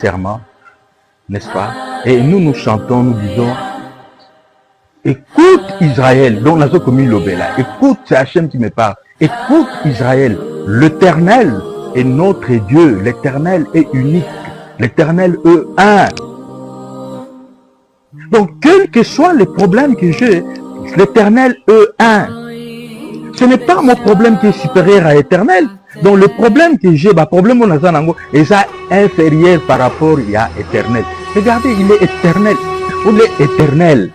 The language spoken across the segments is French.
serment, n'est-ce pas? Et nous chantons, nous disons, écoute Israël, donc nazo comme l'obéla, écoute, c'est Hachem qui me parle, écoute Israël, l'Éternel est notre Dieu, l'Éternel est unique, l'Éternel est un. Donc, quels que soient les problèmes que j'ai, l'Éternel est un. Ce n'est pas mon problème qui est supérieur à l'Éternel. Donc, le problème que j'ai, le problème est inférieur par rapport à l'Éternel. Regardez, il est éternel. Il est éternel.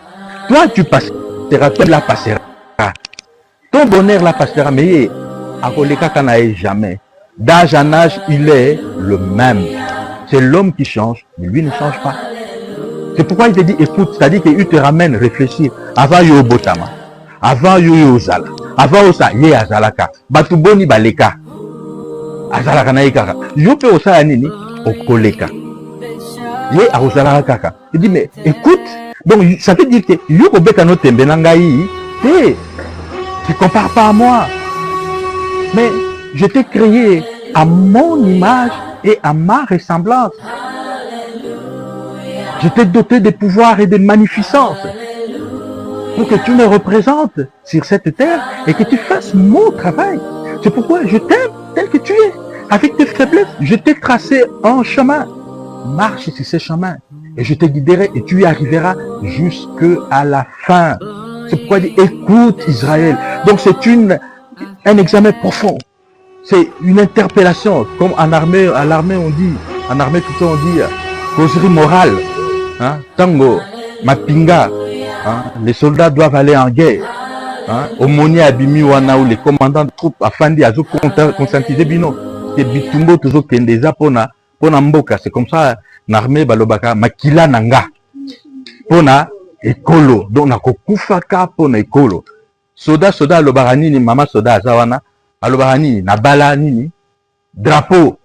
Toi, tu passeras, toi, la passeras. Ton bonheur la passera, mais jamais. D'âge en âge, il est le même. C'est l'homme qui change, mais lui ne change pas. C'est pourquoi il te dit, écoute, c'est-à-dire qu'il te ramène réfléchir. Avant yo botama, avant yo zala, avant osa ye azalaka, batuboni baleka, azalaka na ikaka. Yo pe osa nini okoleka. Ye azalaka kaka. Il dit mais écoute, donc ça veut dire que yo kobeka no tembe nangai, tu compares pas à moi. Mais je t'ai créé à mon image et à ma ressemblance. Je t'ai doté de pouvoir et de magnificence pour que tu me représentes sur cette terre et que tu fasses mon travail. C'est pourquoi je t'aime tel que tu es. Avec tes faiblesses, je t'ai tracé un chemin. Marche sur ce chemin et je te guiderai et tu y arriveras jusqu'à la fin. C'est pourquoi il dit, écoute Israël. Donc c'est un examen profond. C'est une interpellation. Comme en armée, à l'armée on dit, en armée plutôt on dit, causerie morale. Hein? Tango, Mapinga, hein? Les soldats doivent aller en guerre. Hein? Omoni Abimi Wana ou les commandants de troupes afandi azo conscientiser bino. Que bitumbo tozo kendeza pona mboka. C'est comme ça, l'armée balobaka makila nanga. Pona ekolo. Donc na kokufaka pona ekolo. Soda alobaka nini mama soda azawana. Alobaka nini nabala nini drapeau.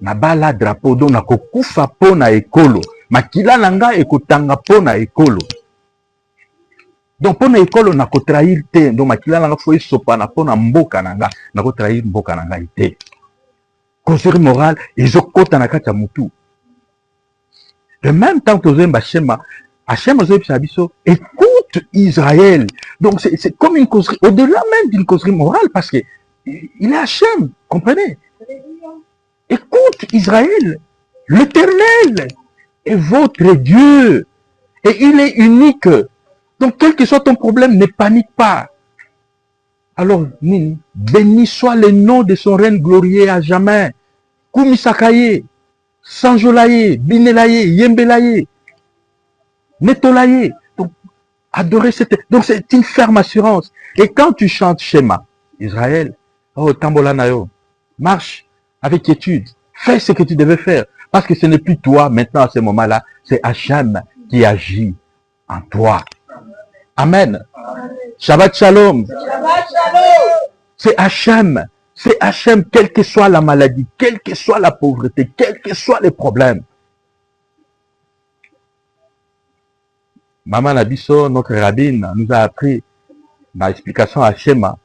Nabala drapeau donc nakokufa pona ekolo makila nanga ekotanga pona ekolo donc pona ekolo nakotrahir te donc makila nanga faut esopana pona mboka nanga nakotrahir mboka nanga te causerie morale ezokota na kati ya mutu de même temps tozemba Hachem ozebisa biso écoute Israël donc c'est comme une causerie au-delà même d'une causerie morale parce que il est Hachem, comprenez. Écoute Israël, l'Éternel est votre Dieu et il est unique. Donc quel que soit ton problème, ne panique pas. Alors, béni soit le nom de son règne glorieux à jamais. Kumisakaye, Sanjolaye, Binelaye, Yembelaye, Netolaye. Donc, adorez cette... Donc c'est une ferme assurance. Et quand tu chantes Shema, Israël, oh Tambolanayo, marche avec quiétude, fais ce que tu devais faire. Parce que ce n'est plus toi, maintenant, à ce moment-là, c'est Hachem qui agit en toi. Amen. Shabbat Shalom. Shabbat Shalom. C'est Hachem, quelle que soit la maladie, quelle que soit la pauvreté, quels que soient les problèmes. Maman Nabiso, notre rabbine, nous a appris dans l'explication à Shema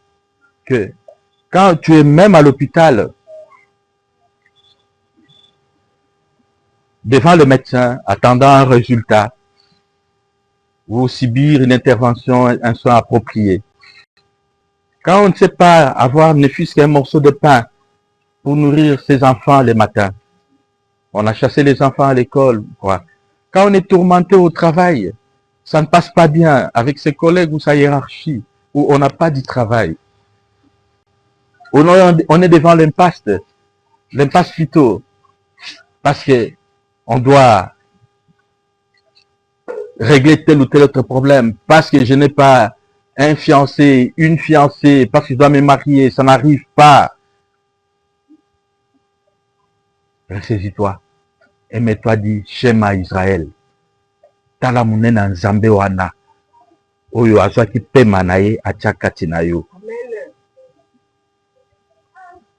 que quand tu es même à l'hôpital, devant le médecin, attendant un résultat, ou subir une intervention, un soin approprié. Quand on ne sait pas avoir ne fût-ce qu'un morceau de pain pour nourrir ses enfants le matin, on a chassé les enfants à l'école, quoi. Quand on est tourmenté au travail, ça ne passe pas bien avec ses collègues ou sa hiérarchie, où on n'a pas du travail. On est devant l'impasse plutôt, parce que on doit régler tel ou tel autre problème, parce que je n'ai pas un fiancé, une fiancée, parce que je dois me marier, ça n'arrive pas. Ressaisis-toi et mets-toi dit Shema Israël. Tala munena nzambe wana. Oyo azwaki pema na ye atia kati na yo.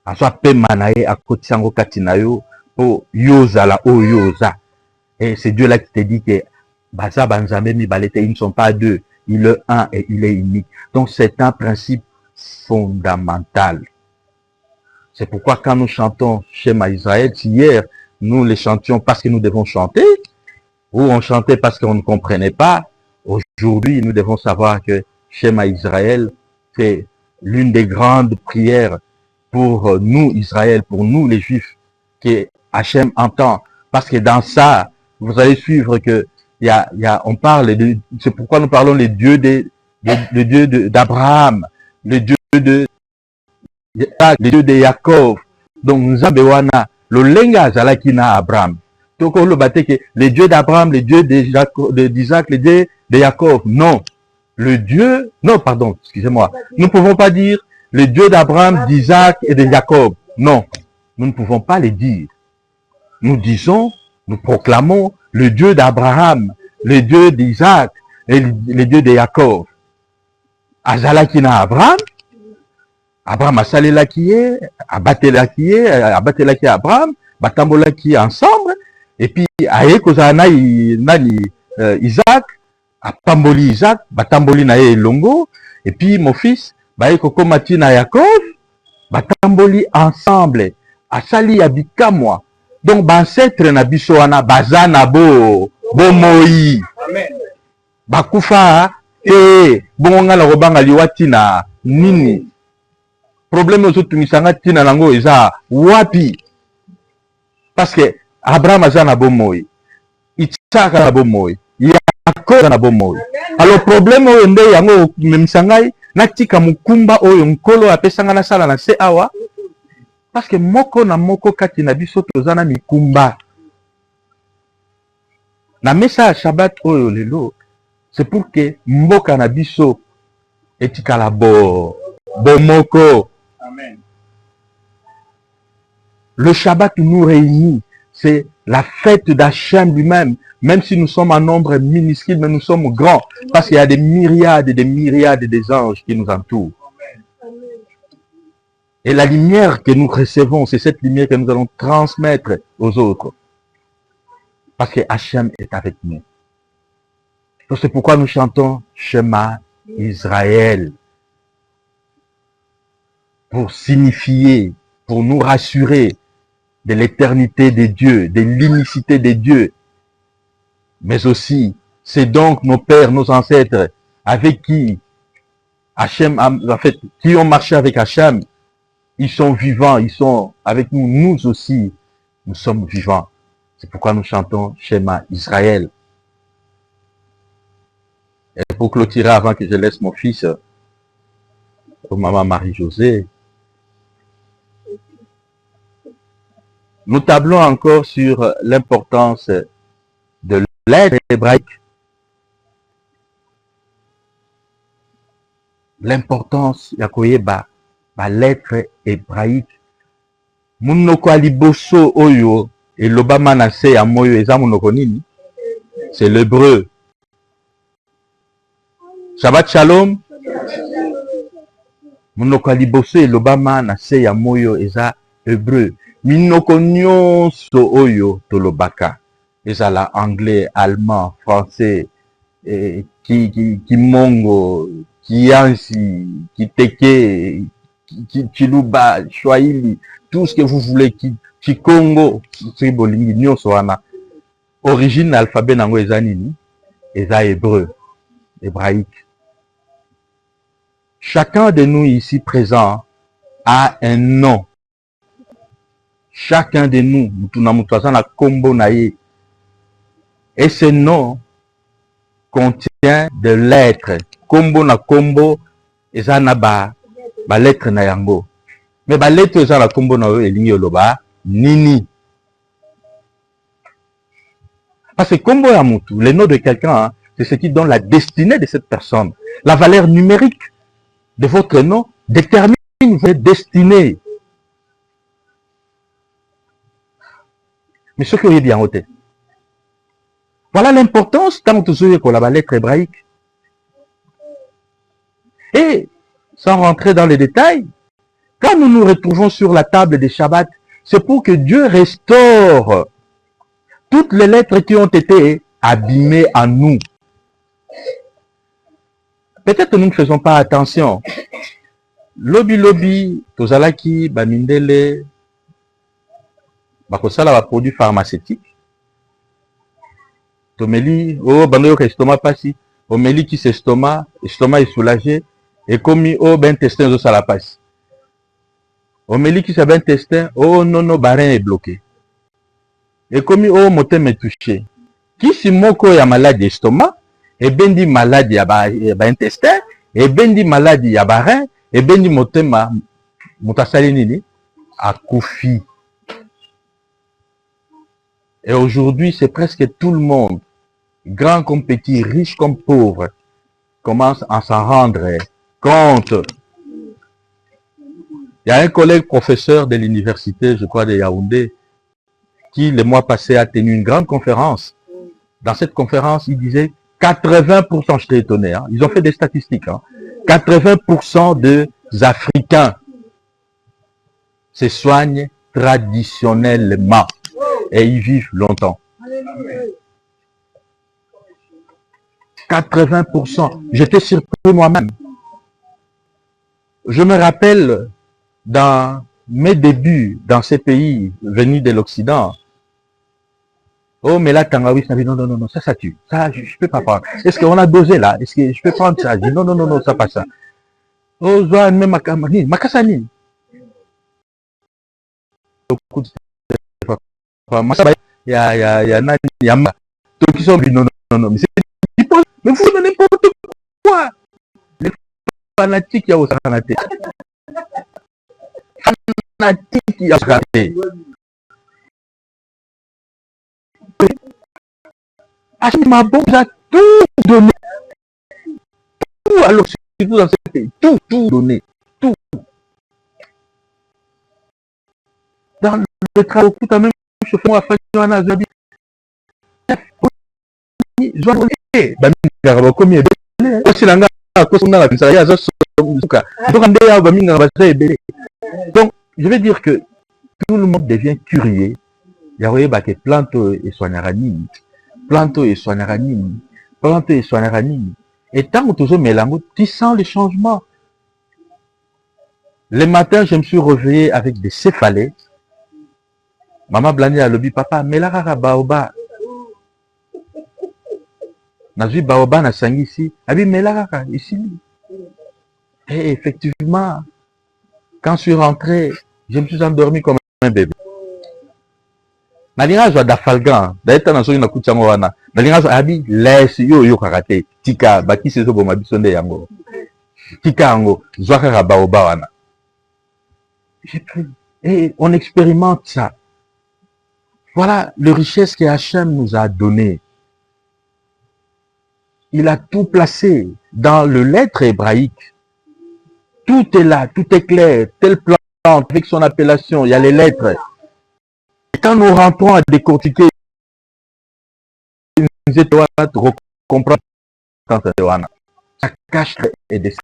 Azwa pema na ye akoti yango kati na yo po yozala oyo yoza. Et c'est Dieu là qui te dit que Baza Banzambe Mibalete, ils ne sont pas deux. Il est un et il est unique. Donc c'est un principe fondamental. C'est pourquoi quand nous chantons Shema Israël, hier, nous les chantions parce que nous devons chanter, ou on chantait parce qu'on ne comprenait pas. Aujourd'hui, nous devons savoir que Shema Israël, c'est l'une des grandes prières pour nous, Israël, pour nous, les Juifs, que Hachem entend. Parce que dans ça, vous allez suivre que on parle de, c'est pourquoi nous parlons les dieux le Dieu d'Abraham, le Dieu de Isaac, le Dieu de Jacob. Donc, nous avons le lenga zalakina Abraham. Donc, on le battait que les dieux d'Abraham, les dieux d'Isaac, les dieux de Jacob. Non. Le Dieu, non, pardon, excusez-moi. Nous ne pouvons pas dire le Dieu d'Abraham, d'Isaac et de Jacob. Non. Nous ne pouvons pas les dire. Nous disons, nous proclamons le Dieu d'Abraham, le Dieu d'Isaac et le Dieu de Jacob. Azalakina Abraham, Abraham a salé la qui est, a battu la qui est, Abraham, batambola qui est ensemble, et puis aye kozana nani Isaac, a pamboli Isaac, batamboli na ye longo, et puis mon fils, baye kokomati na Jacob, batamboli ensemble, a sali abika moi. Donc bancêtre na biso wana bazana bo moi. Bakufa bonga la robanga liwati na nini. Problème ozotumisanga tina nango eza wapi? Parce que Abraham aza na bomoi, Isaac na bomoi, Jacob na bomoi. Alors problème oyo nde yango memisangai natika mukumba oyo nkolo apesanga na sala na se awa. Parce que moko na moko kati na biso tozana mikumba. Na mesa Shabbat oyo lelo, c'est pour que mboka na biso etikala bomoko. Amen. Le Shabbat nous réunit, c'est la fête d'Hachem lui-même, même si nous sommes en nombre minuscule, mais nous sommes grands, parce qu'il y a des myriades et des myriades des anges qui nous entourent. Et la lumière que nous recevons, c'est cette lumière que nous allons transmettre aux autres. Parce que Hachem est avec nous. Donc c'est pourquoi nous chantons Shema Israël. Pour signifier, pour nous rassurer de l'éternité des dieux, de l'unicité des dieux. Mais aussi, c'est donc nos pères, nos ancêtres, avec qui Hachem, en fait, qui ont marché avec Hachem, ils sont vivants, ils sont avec nous, nous aussi, nous sommes vivants. C'est pourquoi nous chantons Shema Israël. Et pour clôturer, avant que je laisse mon fils, maman Marie-Josée, nous tablons encore sur l'importance de lettre hébraïque. L'importance ya koyeba ba lettre hébraïque. Munoko aliboso oyo elobama na se ya moyo eza munoko nini? C'est l'hébreu. Shabbat shalom. Munoko aliboso elobama na se ya moyo eza hébreu. Minoko nyonso oyo tolobaka. Ezala anglais, allemand, français, kimongo, kiansi, kiteke, chiluba, swahili, tout ce que vous voulez, kikongo, tribolingi, nyonso wana. Origine alphabet nango eza nini? Eza hébreu, hébraïque. Chacun de nous ici présents a un nom. Chacun de nous, na kombo na ye. Et ce nom contient des lettres. Kombo na kombo, eza na ba lettre na yango. Mais ba lettre eza na kombo na yo elingi yoloba nini. Parce que kombo ya mutu, le nom de quelqu'un, c'est ce qui donne la destinée de cette personne. La valeur numérique de votre nom détermine votre destinée. Mais ce que vous bien ôté. Voilà l'importance quand vous avez la lettre hébraïque. Et, sans rentrer dans les détails, quand nous nous retrouvons sur la table des Shabbats, c'est pour que Dieu restaure toutes les lettres qui ont été abîmées en nous. Peut-être que nous ne faisons pas attention. Lobi, Tozalaki, Bamindele, bakosala ba produits pharmaceutiques. Tomeli oh bando yo estomac pasi, omeli ki estomac est soulagé et comme oh ben intestin zo sala pasi. Omeli ki sa ben intestin, oh non non barin est bloqué. Et comme oh motema est touché. Kisi moko ya malade d'estomac, et bendi malade ya ba intestin, et bendi malade ya barin, et bendi motema mutasali nini akufi. Et aujourd'hui, c'est presque tout le monde, grand comme petit, riche comme pauvre, commence à s'en rendre compte. Il y a un collègue professeur de l'université, je crois, de Yaoundé, qui le mois passé a tenu une grande conférence. Dans cette conférence, il disait 80%, j'étais étonné, hein, ils ont fait des statistiques, hein, 80% des Africains se soignent traditionnellement et ils vivent longtemps. 80%. J'étais surpris moi-même. Je me rappelle dans mes débuts dans ces pays venus de l'Occident. Oh, mais là, Tangawi, non, non, non, non, ça tue. Ça, je ne peux pas prendre. Est-ce qu'on a dosé là? Est-ce que je peux prendre ça? Je dis, non, non, non, non, ça pas ça. Oh, Zoan, même Makasani. Il y a ceux qui sont non, non, non, mais vous donnez n'importe quoi. Les fanatiques, il y a aussi fanatiques. Fanatiques, il y a aussi. Hachima Bon a tout donné. Tout, alors, surtout dans ce pays. Tout donné. Tout. Dans le travail, tout à même, je fais moi, Fanywana, Zabi. Donc, je veux dire que tout le monde devient curieux. Il y a que planto et soignaranini, planto et soignaranini, planto et soignaranini. Et tant que toujours mélange, tu sens les changements. Le matin, je me suis réveillé avec des céphalées. Maman Blandi a lobby, papa, mais là, baoba. Nazui baoba na sangi ici. Abi, mais là, ici. Et effectivement, quand je suis rentré, je me suis endormi comme un bébé. Nalinga zwa dafalgan, d'ailleurs na soki na kuchango wana. Nalinga zwa abi laisse yo karate. Tika baki sezo boma bisonde yango. Tika yango zwa kaka baoba wana. J'ai pris et on expérimente ça. Voilà le richesse que Hachem nous a donné. Il a tout placé dans le lettre hébraïque. Tout est là, tout est clair. Telle plante avec son appellation, il y a les lettres. Et quand nous rentrons à décortiquer, nous étions à comprendre ça cache et des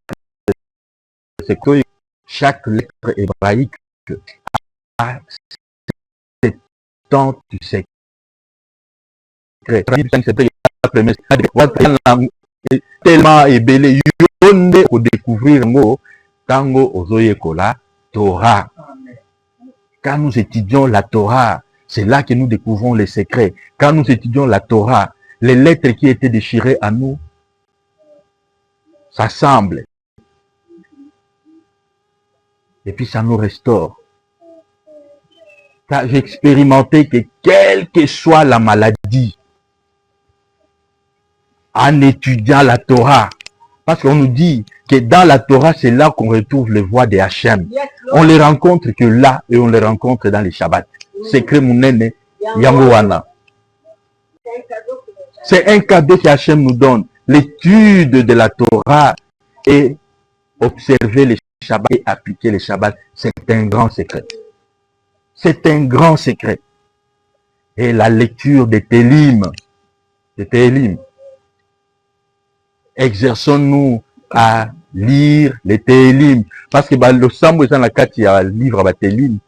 c'est que chaque lettre hébraïque a ses temps du secret. Tellement ébélé, yonde pour découvrir mot tango ozoye kola Torah. Quand nous étudions la Torah, c'est là que nous découvrons les secrets. Quand nous étudions la Torah, les lettres qui étaient déchirées à nous s'assemblent. Et puis ça nous restaure. J'ai expérimenté que quelle que soit la maladie, en étudiant la Torah, parce qu'on nous dit que dans la Torah, c'est là qu'on retrouve les voix de Hachem. On les rencontre que là et on les rencontre dans les Shabbats. Secret Mounene, Yangowana. C'est un cadeau que Hachem nous donne. L'étude de la Torah et observer les Shabbats et appliquer les Shabbats, c'est un grand secret. C'est un grand secret. Et la lecture des Télim, exerçons-nous à lire les Télim. Parce que le Sambo est dans la carte, il y a un livre à Télim,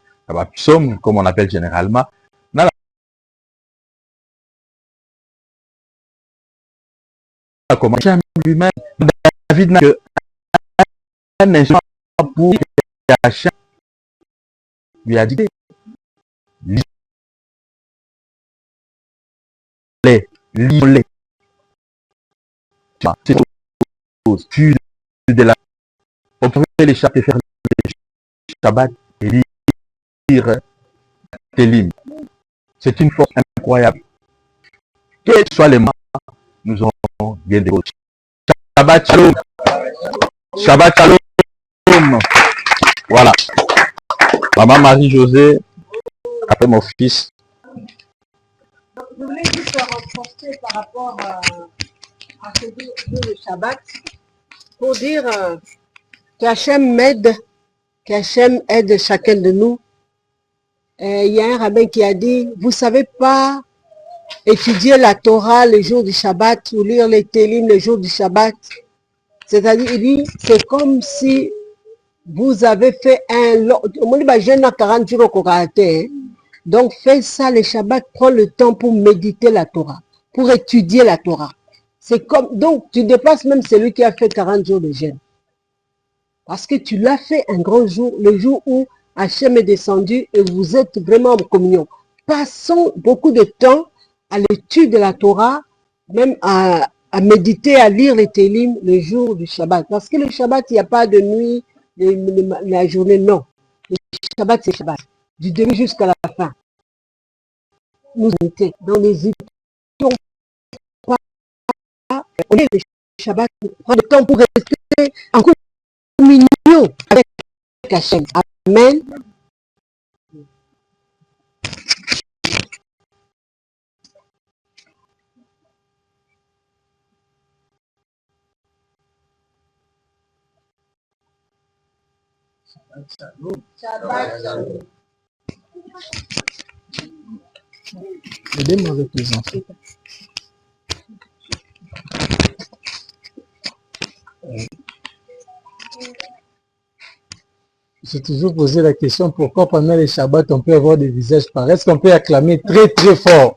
psaume, comme on appelle généralement. Comment lui-même, David n'a qu'un instant pour Hachem lui a dit lisons-les. Tu de la observer les Shabbat et faire les Shabbat et lire Télim. C'est une force incroyable. Quels soient les mois, nous aurons bien des choses. Shabbat Shalom. Shabbat Shalom. Voilà. Maman Marie-Josée, après mon fils. Je voulais juste renforcer par rapport à ce jour de Shabbat pour dire qu'Hachem m'aide, qu'Hachem aide chacun de nous. Il y a un rabbin qui a dit, vous ne savez pas étudier la Torah le jour du Shabbat ou lire les Télim le jour du Shabbat. C'est-à-dire, il dit, c'est comme si vous avez fait un long... jeune 40 jours au karaté. Donc, fais ça le Shabbat, prends le temps pour méditer la Torah, pour étudier la Torah. C'est comme... Donc, tu dépasses même celui qui a fait 40 jours de jeûne. Parce que tu l'as fait un grand jour, le jour où Hachem est descendu et vous êtes vraiment en communion. Passons beaucoup de temps à l'étude de la Torah, même à méditer, à lire les Télim le jour du Shabbat. Parce que le Shabbat, il n'y a pas de nuit, la journée, non. Le Shabbat, c'est Shabbat. Du début jusqu'à la fin. Nous sommes dans les études. On est le Shabbat, on prend le temps pour rester en communion avec Hachem. Amen. Shabbat Shalom. Aidez-moi avec les enfants. J'ai toujours posé la question pourquoi pendant les Shabbats on peut avoir des visages pareils. Est-ce qu'on peut acclamer très très fort?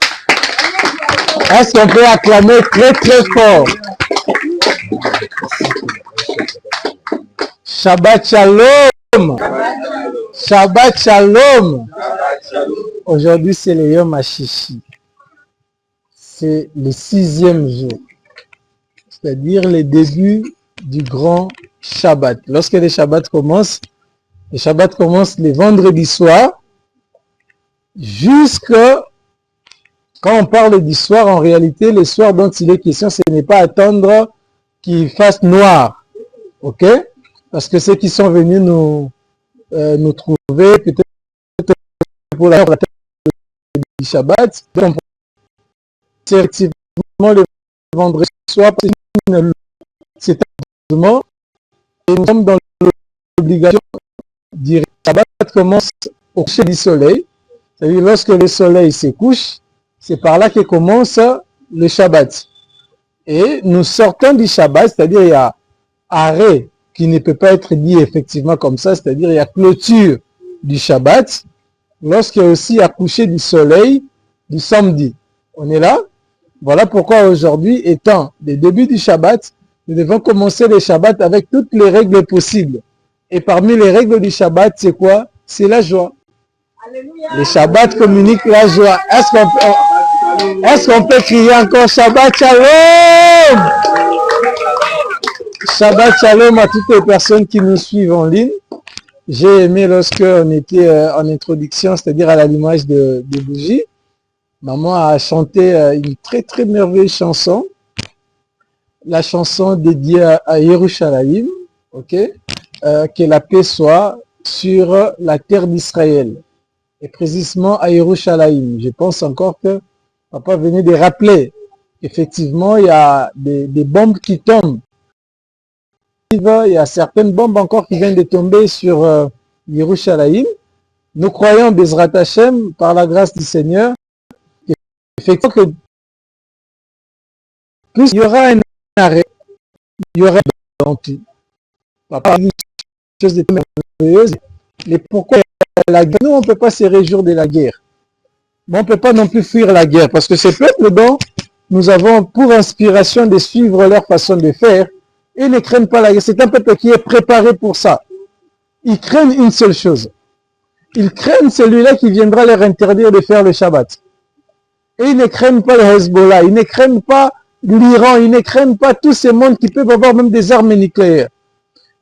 Est-ce qu'on peut acclamer très très fort? Shabbat Shalom! Shabbat Shalom! Aujourd'hui c'est le Yom HaShishi. C'est le 6e jour. C'est-à-dire le début du grand Shabbat. Lorsque les Shabbats commencent les vendredis soir, jusqu'à, quand on parle du soir, en réalité, le soir dont il est question, ce n'est pas attendre qu'il fasse noir. Ok? Parce que ceux qui sont venus nous trouver, peut-être pour la du Shabbat, c'est effectivement le vendredi soir, c'est un mouvement, et nous sommes dans l'obligation de dire que le Shabbat commence au coucher du soleil, c'est-à-dire lorsque le soleil se couche, c'est par là que commence le Shabbat. Et nous sortons du Shabbat, c'est-à-dire il y a arrêt qui ne peut pas être dit effectivement comme ça, c'est-à-dire il y a clôture du Shabbat, lorsqu'il y a aussi à coucher du soleil du samedi. On est là? Voilà pourquoi aujourd'hui, étant le début du Shabbat, nous devons commencer le Shabbat avec toutes les règles possibles. Et parmi les règles du Shabbat, c'est quoi? C'est la joie. Alléluia. Le Shabbat communique la joie. Est-ce qu'on peut crier encore Shabbat Shalom? Shabbat Shalom à toutes les personnes qui nous suivent en ligne. J'ai aimé lorsque on était en introduction, c'est-à-dire à l'allumage de bougies. Maman a chanté une très très merveilleuse chanson. La chanson dédiée à Yerushalayim, ok, que la paix soit sur la terre d'Israël. Et précisément à Yerushalayim. Je pense encore que papa venait de rappeler qu'effectivement il y a des bombes qui tombent. Il y a certaines bombes encore qui viennent de tomber sur Yerushalayim. Nous croyons, Bezrat Hashem, par la grâce du Seigneur, effectivement que plus il y aura un arrêt, il y aura une papa a dit une chose de merveilleuse. Mais pourquoi la guerre? Nous, on ne peut pas se réjouir de la guerre. Mais on ne peut pas non plus fuir la guerre. Parce que ces peuples dont nous avons pour inspiration de suivre leur façon de faire, ils ne craignent pas la guerre. C'est un peuple qui est préparé pour ça. Ils craignent une seule chose. Ils craignent celui-là qui viendra leur interdire de faire le Shabbat. Et ils ne craignent pas le Hezbollah, ils ne craignent pas l'Iran, ils ne craignent pas tous ces mondes qui peuvent avoir même des armes nucléaires.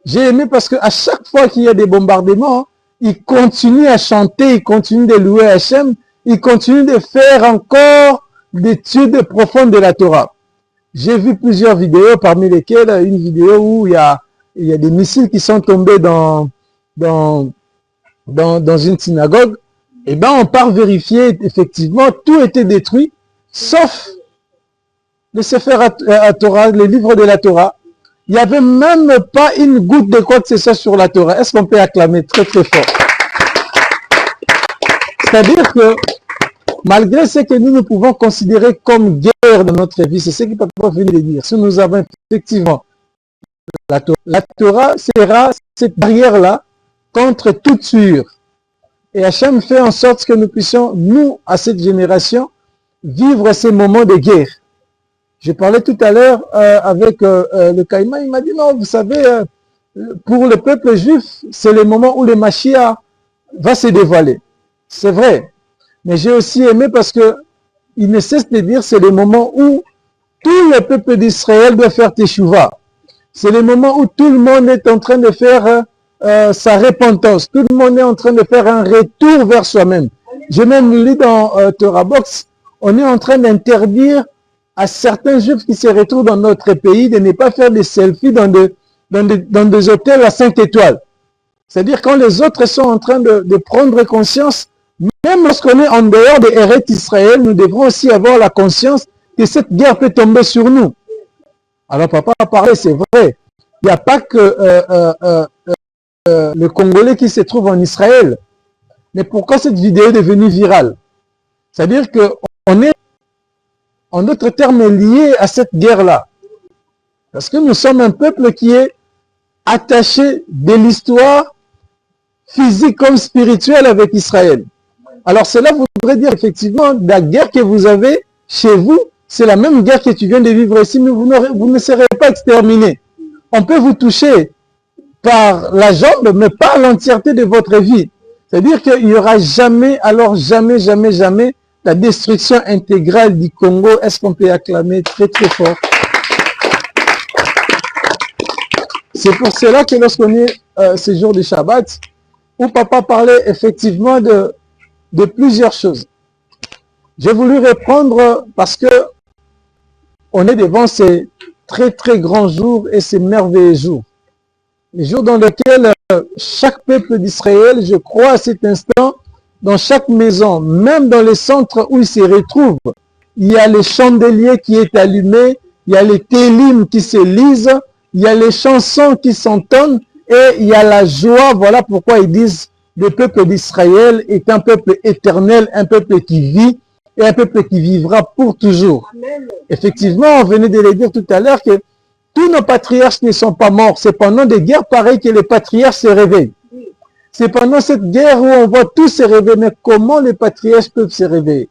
J'ai aimé parce qu'à chaque fois qu'il y a des bombardements, ils continuent à chanter, ils continuent de louer Hachem, ils continuent de faire encore des études profondes de la Torah. J'ai vu plusieurs vidéos, parmi lesquelles une vidéo où il y a des missiles qui sont tombés dans une synagogue. Eh bien, on part vérifier, effectivement, tout était détruit, sauf le Sefer Torah, les livres de la Torah. Il n'y avait même pas une goutte de quoi que ce soit sur la Torah. Est-ce qu'on peut acclamer très très fort? C'est-à-dire que malgré ce que nous pouvons considérer comme guerre dans notre vie, c'est ce que Papa venait de dire. Si nous avons effectivement la Torah sera cette barrière-là contre toute sueur. Et Hachem fait en sorte que nous puissions, nous, à cette génération, vivre ces moments de guerre. Je parlais tout à l'heure avec le Caïman, il m'a dit non, vous savez, pour le peuple juif, c'est le moment où le Mashiach va se dévoiler. C'est vrai. Mais j'ai aussi aimé parce que il ne cesse de dire c'est le moment où tout le peuple d'Israël doit faire Teshuvah. C'est le moment où tout le monde est en train de faire sa repentance. Tout le monde est en train de faire un retour vers soi-même. J'ai même lu dans Torah Box, on est en train d'interdire à certains juifs qui se retrouvent dans notre pays de ne pas faire des selfies dans des hôtels à 5 étoiles. C'est-à-dire quand les autres sont en train de prendre conscience, même lorsqu'on est en dehors des Eretz Israël, nous devrons aussi avoir la conscience que cette guerre peut tomber sur nous. Alors papa a parlé, c'est vrai. Il n'y a pas que le Congolais qui se trouve en Israël. Mais pourquoi cette vidéo est devenue virale? C'est-à-dire qu'on est, en d'autres termes, lié à cette guerre-là. Parce que nous sommes un peuple qui est attaché de l'histoire physique comme spirituelle avec Israël. Alors cela voudrait dire effectivement la guerre que vous avez chez vous, c'est la même guerre que tu viens de vivre ici, mais vous ne serez pas exterminé. On peut vous toucher par la jambe, mais pas l'entièreté de votre vie. C'est-à-dire qu'il n'y aura jamais, alors jamais, jamais, jamais, la destruction intégrale du Congo. Est-ce qu'on peut acclamer très très fort? C'est pour cela que lorsqu'on est ce jour de Shabbat, où papa parlait effectivement de plusieurs choses. J'ai voulu reprendre parce que on est devant ces très très grands jours et ces merveilleux jours. Les jours dans lesquels chaque peuple d'Israël, je crois à cet instant, dans chaque maison, même dans les centres où ils se retrouvent, il y a les chandeliers qui est allumé, il y a les télim qui se lisent, il y a les chansons qui s'entonnent et il y a la joie. Voilà pourquoi ils disent le peuple d'Israël est un peuple éternel, un peuple qui vit et un peuple qui vivra pour toujours. Amen. Effectivement, on venait de le dire tout à l'heure que tous nos patriarches ne sont pas morts. C'est pendant des guerres pareilles que les patriarches se réveillent. C'est pendant cette guerre où on voit tous se réveiller. Mais comment les patriarches peuvent se réveiller?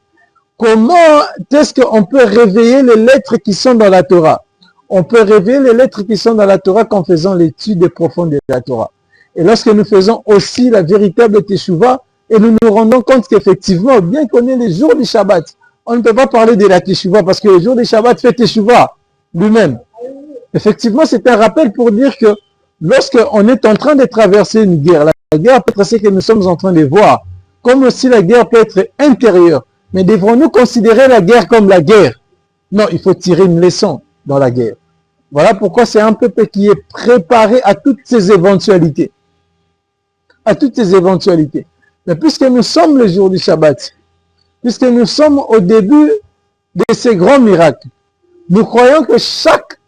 Comment est-ce qu'on peut réveiller les lettres qui sont dans la Torah? On peut réveiller les lettres qui sont dans la Torah qu'en faisant l'étude profonde de la Torah. Et lorsque nous faisons aussi la véritable Teshuvah, et nous nous rendons compte qu'effectivement, bien qu'on ait les jours du Shabbat, on ne peut pas parler de la Teshuvah parce que le jour du Shabbat fait Teshuvah lui-même. Effectivement, c'est un rappel pour dire que lorsqu'on est en train de traverser une guerre, la guerre peut être ce que nous sommes en train de voir, comme aussi la guerre peut être intérieure. Mais devrons-nous considérer la guerre comme la guerre? Non, il faut tirer une leçon dans la guerre. Voilà pourquoi c'est un peuple qui est préparé à toutes ces éventualités. À toutes ces éventualités. Mais puisque nous sommes le jour du Shabbat, puisque nous sommes au début de ces grands miracles, nous croyons que chaque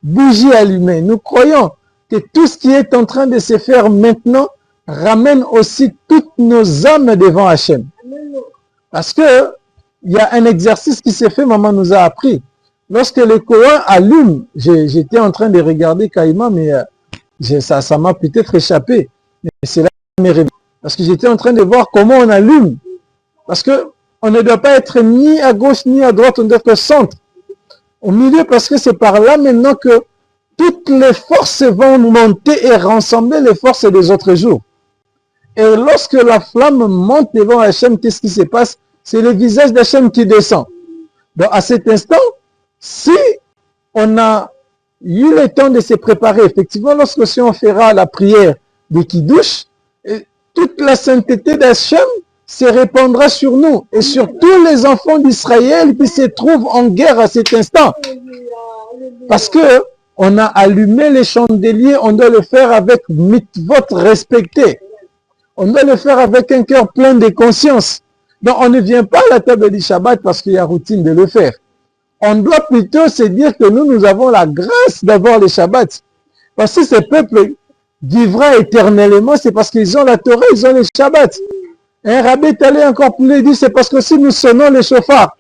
bougie allumée, nous croyons que tout ce qui est en train de se faire maintenant ramène aussi toutes nos âmes devant Hachem. Parce que il y a un exercice qui s'est fait, maman nous a appris. Lorsque le Coran allume, j'étais en train de regarder Caïma, mais ça m'a peut-être échappé. Mais c'est là que je me réveille. Parce que j'étais en train de voir comment on allume. Parce que on ne doit pas être ni à gauche ni à droite, on doit être au centre. Au milieu, parce que c'est par là maintenant que toutes les forces vont monter et rassembler les forces des autres jours. Et lorsque la flamme monte devant Hachem, qu'est-ce qui se passe? C'est le visage d'Hachem qui descend. Donc, à cet instant, si on a eu le temps de se préparer, effectivement, lorsque si on fera la prière de Kiddush, toute la sainteté d'Hachem se répandra sur nous et sur tous les enfants d'Israël qui se trouvent en guerre à cet instant. Parce que on a allumé les chandeliers, on doit le faire avec mitzvot respecté. On doit le faire avec un cœur plein de conscience. Donc on ne vient pas à la table du Shabbat parce qu'il y a routine de le faire. On doit plutôt se dire que nous avons la grâce d'avoir les Shabbats. Parce que ce peuple vivra éternellement, c'est parce qu'ils ont la Torah, ils ont les Shabbats. Un rabbi est allé encore plus loin, il dit, c'est parce que si nous sonnons les chauffards.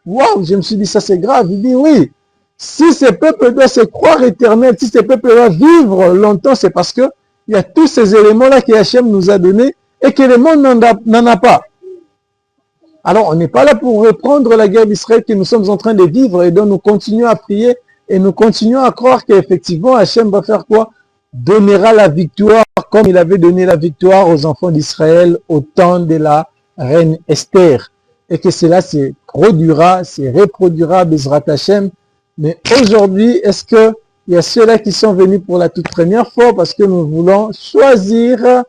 Waouh, je me suis dit, ça c'est grave. Il dit, oui, si ce peuple doit se croire éternel, si ce peuple doit vivre longtemps, c'est parce que il y a tous ces éléments-là que Hachem nous a donnés et que le monde n'en a pas. Alors, on n'est pas là pour reprendre la guerre d'Israël que nous sommes en train de vivre et donc nous continuons à prier et nous continuons à croire qu'effectivement Hachem va faire quoi? Donnera la victoire comme il avait donné la victoire aux enfants d'Israël au temps de la reine Esther. Et que cela se produira, se reproduira Bezrat Hachem. Mais aujourd'hui, est-ce qu'il y a ceux-là qui sont venus pour la toute première fois parce que nous voulons choisir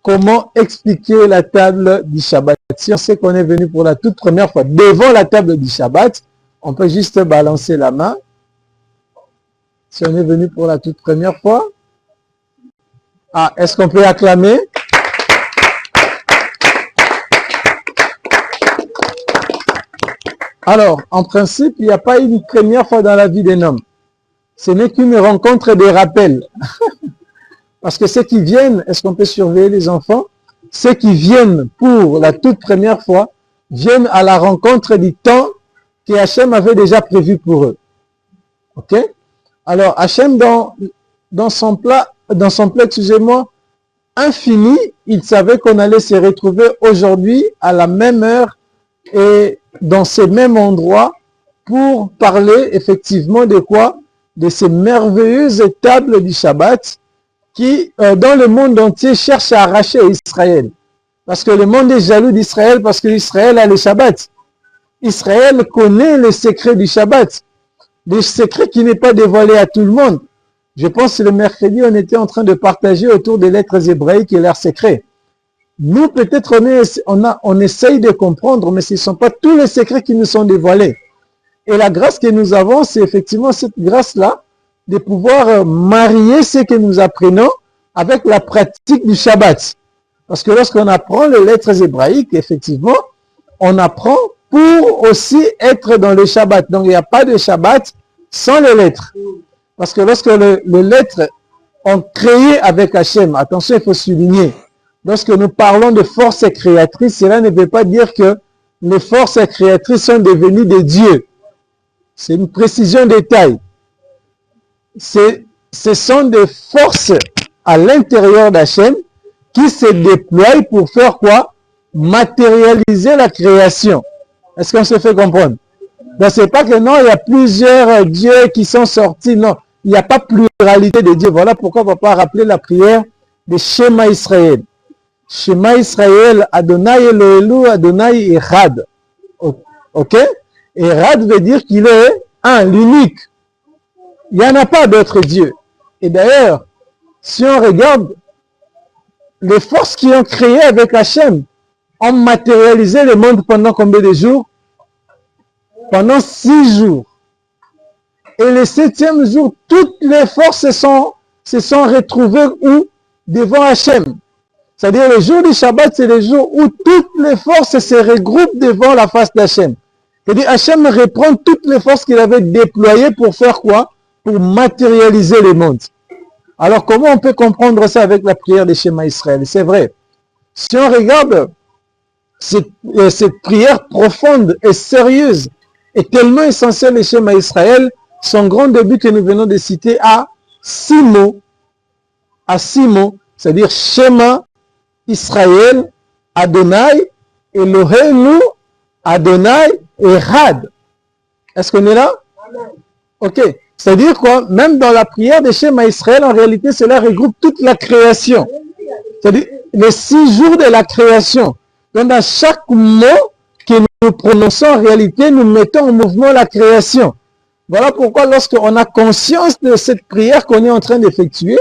comment expliquer la table du Shabbat? Si on sait qu'on est venu pour la toute première fois devant la table du Shabbat, on peut juste balancer la main. Si on est venu pour la toute première fois. Ah, est-ce qu'on peut acclamer? Alors, en principe, il n'y a pas une première fois dans la vie d'un homme. Ce n'est qu'une rencontre des rappels. Parce que ceux qui viennent, est-ce qu'on peut surveiller les enfants? Ceux qui viennent pour la toute première fois, viennent à la rencontre du temps que Hachem avait déjà prévu pour eux. Ok? Alors, Hachem, dans son plan, excusez-moi, infini, il savait qu'on allait se retrouver aujourd'hui à la même heure et dans ce même endroit pour parler effectivement de quoi? De ces merveilleuses tables du Shabbat qui, dans le monde entier, cherchent à arracher Israël. Parce que le monde est jaloux d'Israël parce que Israël a le Shabbat. Israël connaît le secret du Shabbat. Le secret qui n'est pas dévoilé à tout le monde. Je pense que le mercredi, on était en train de partager autour des lettres hébraïques et leurs secrets. Nous, peut-être, on essaye de comprendre, mais ce ne sont pas tous les secrets qui nous sont dévoilés. Et la grâce que nous avons, c'est effectivement cette grâce-là, de pouvoir marier ce que nous apprenons avec la pratique du Shabbat. Parce que lorsqu'on apprend les lettres hébraïques, effectivement, on apprend pour aussi être dans le Shabbat. Donc, il n'y a pas de Shabbat sans les lettres. Parce que lorsque les lettres ont créé avec Hachem, attention, il faut souligner, lorsque nous parlons de forces créatrices, cela ne veut pas dire que les forces créatrices sont devenues des dieux. C'est une précision de taille. Ce sont des forces à l'intérieur d'Hachem qui se déploient pour faire quoi? Matérialiser la création. Est-ce qu'on se fait comprendre? Donc, c'est pas que non, il y a plusieurs dieux qui sont sortis. Non, il n'y a pas pluralité de dieux. Voilà pourquoi on ne va pas rappeler la prière de Shema Israël. Shema Israël, Adonai Elohelu, Adonai Echad. Ok? Echad veut dire qu'il est un, l'unique. Il n'y en a pas d'autres dieux. Et d'ailleurs, si on regarde, les forces qui ont créé avec Hachem ont matérialisé le monde pendant combien de jours? Pendant 6 jours. Et le 7e jour, toutes les forces se sont retrouvées où? Devant Hachem. C'est-à-dire le jour du Shabbat, c'est le jour où toutes les forces se regroupent devant la face d'Hachem. C'est-à-dire Hachem reprend toutes les forces qu'il avait déployées pour faire quoi? Pour matérialiser le monde. Alors comment on peut comprendre ça avec la prière de Shema Israël? C'est vrai. Si on regarde cette prière profonde et sérieuse et tellement essentielle de Shema Israël, son grand début que nous venons de citer a 6 mots. À 6 mots, c'est-à-dire Shema Israël, Adonai, Elohenu, Adonai, Echad. Est-ce qu'on est là? Ok. C'est-à-dire quoi? Même dans la prière de Shema Israël, en réalité, cela regroupe toute la création. C'est-à-dire les 6 jours de la création. Donc, dans chaque mot que nous prononçons, en réalité, nous mettons en mouvement la création. Voilà pourquoi lorsqu'on a conscience de cette prière qu'on est en train d'effectuer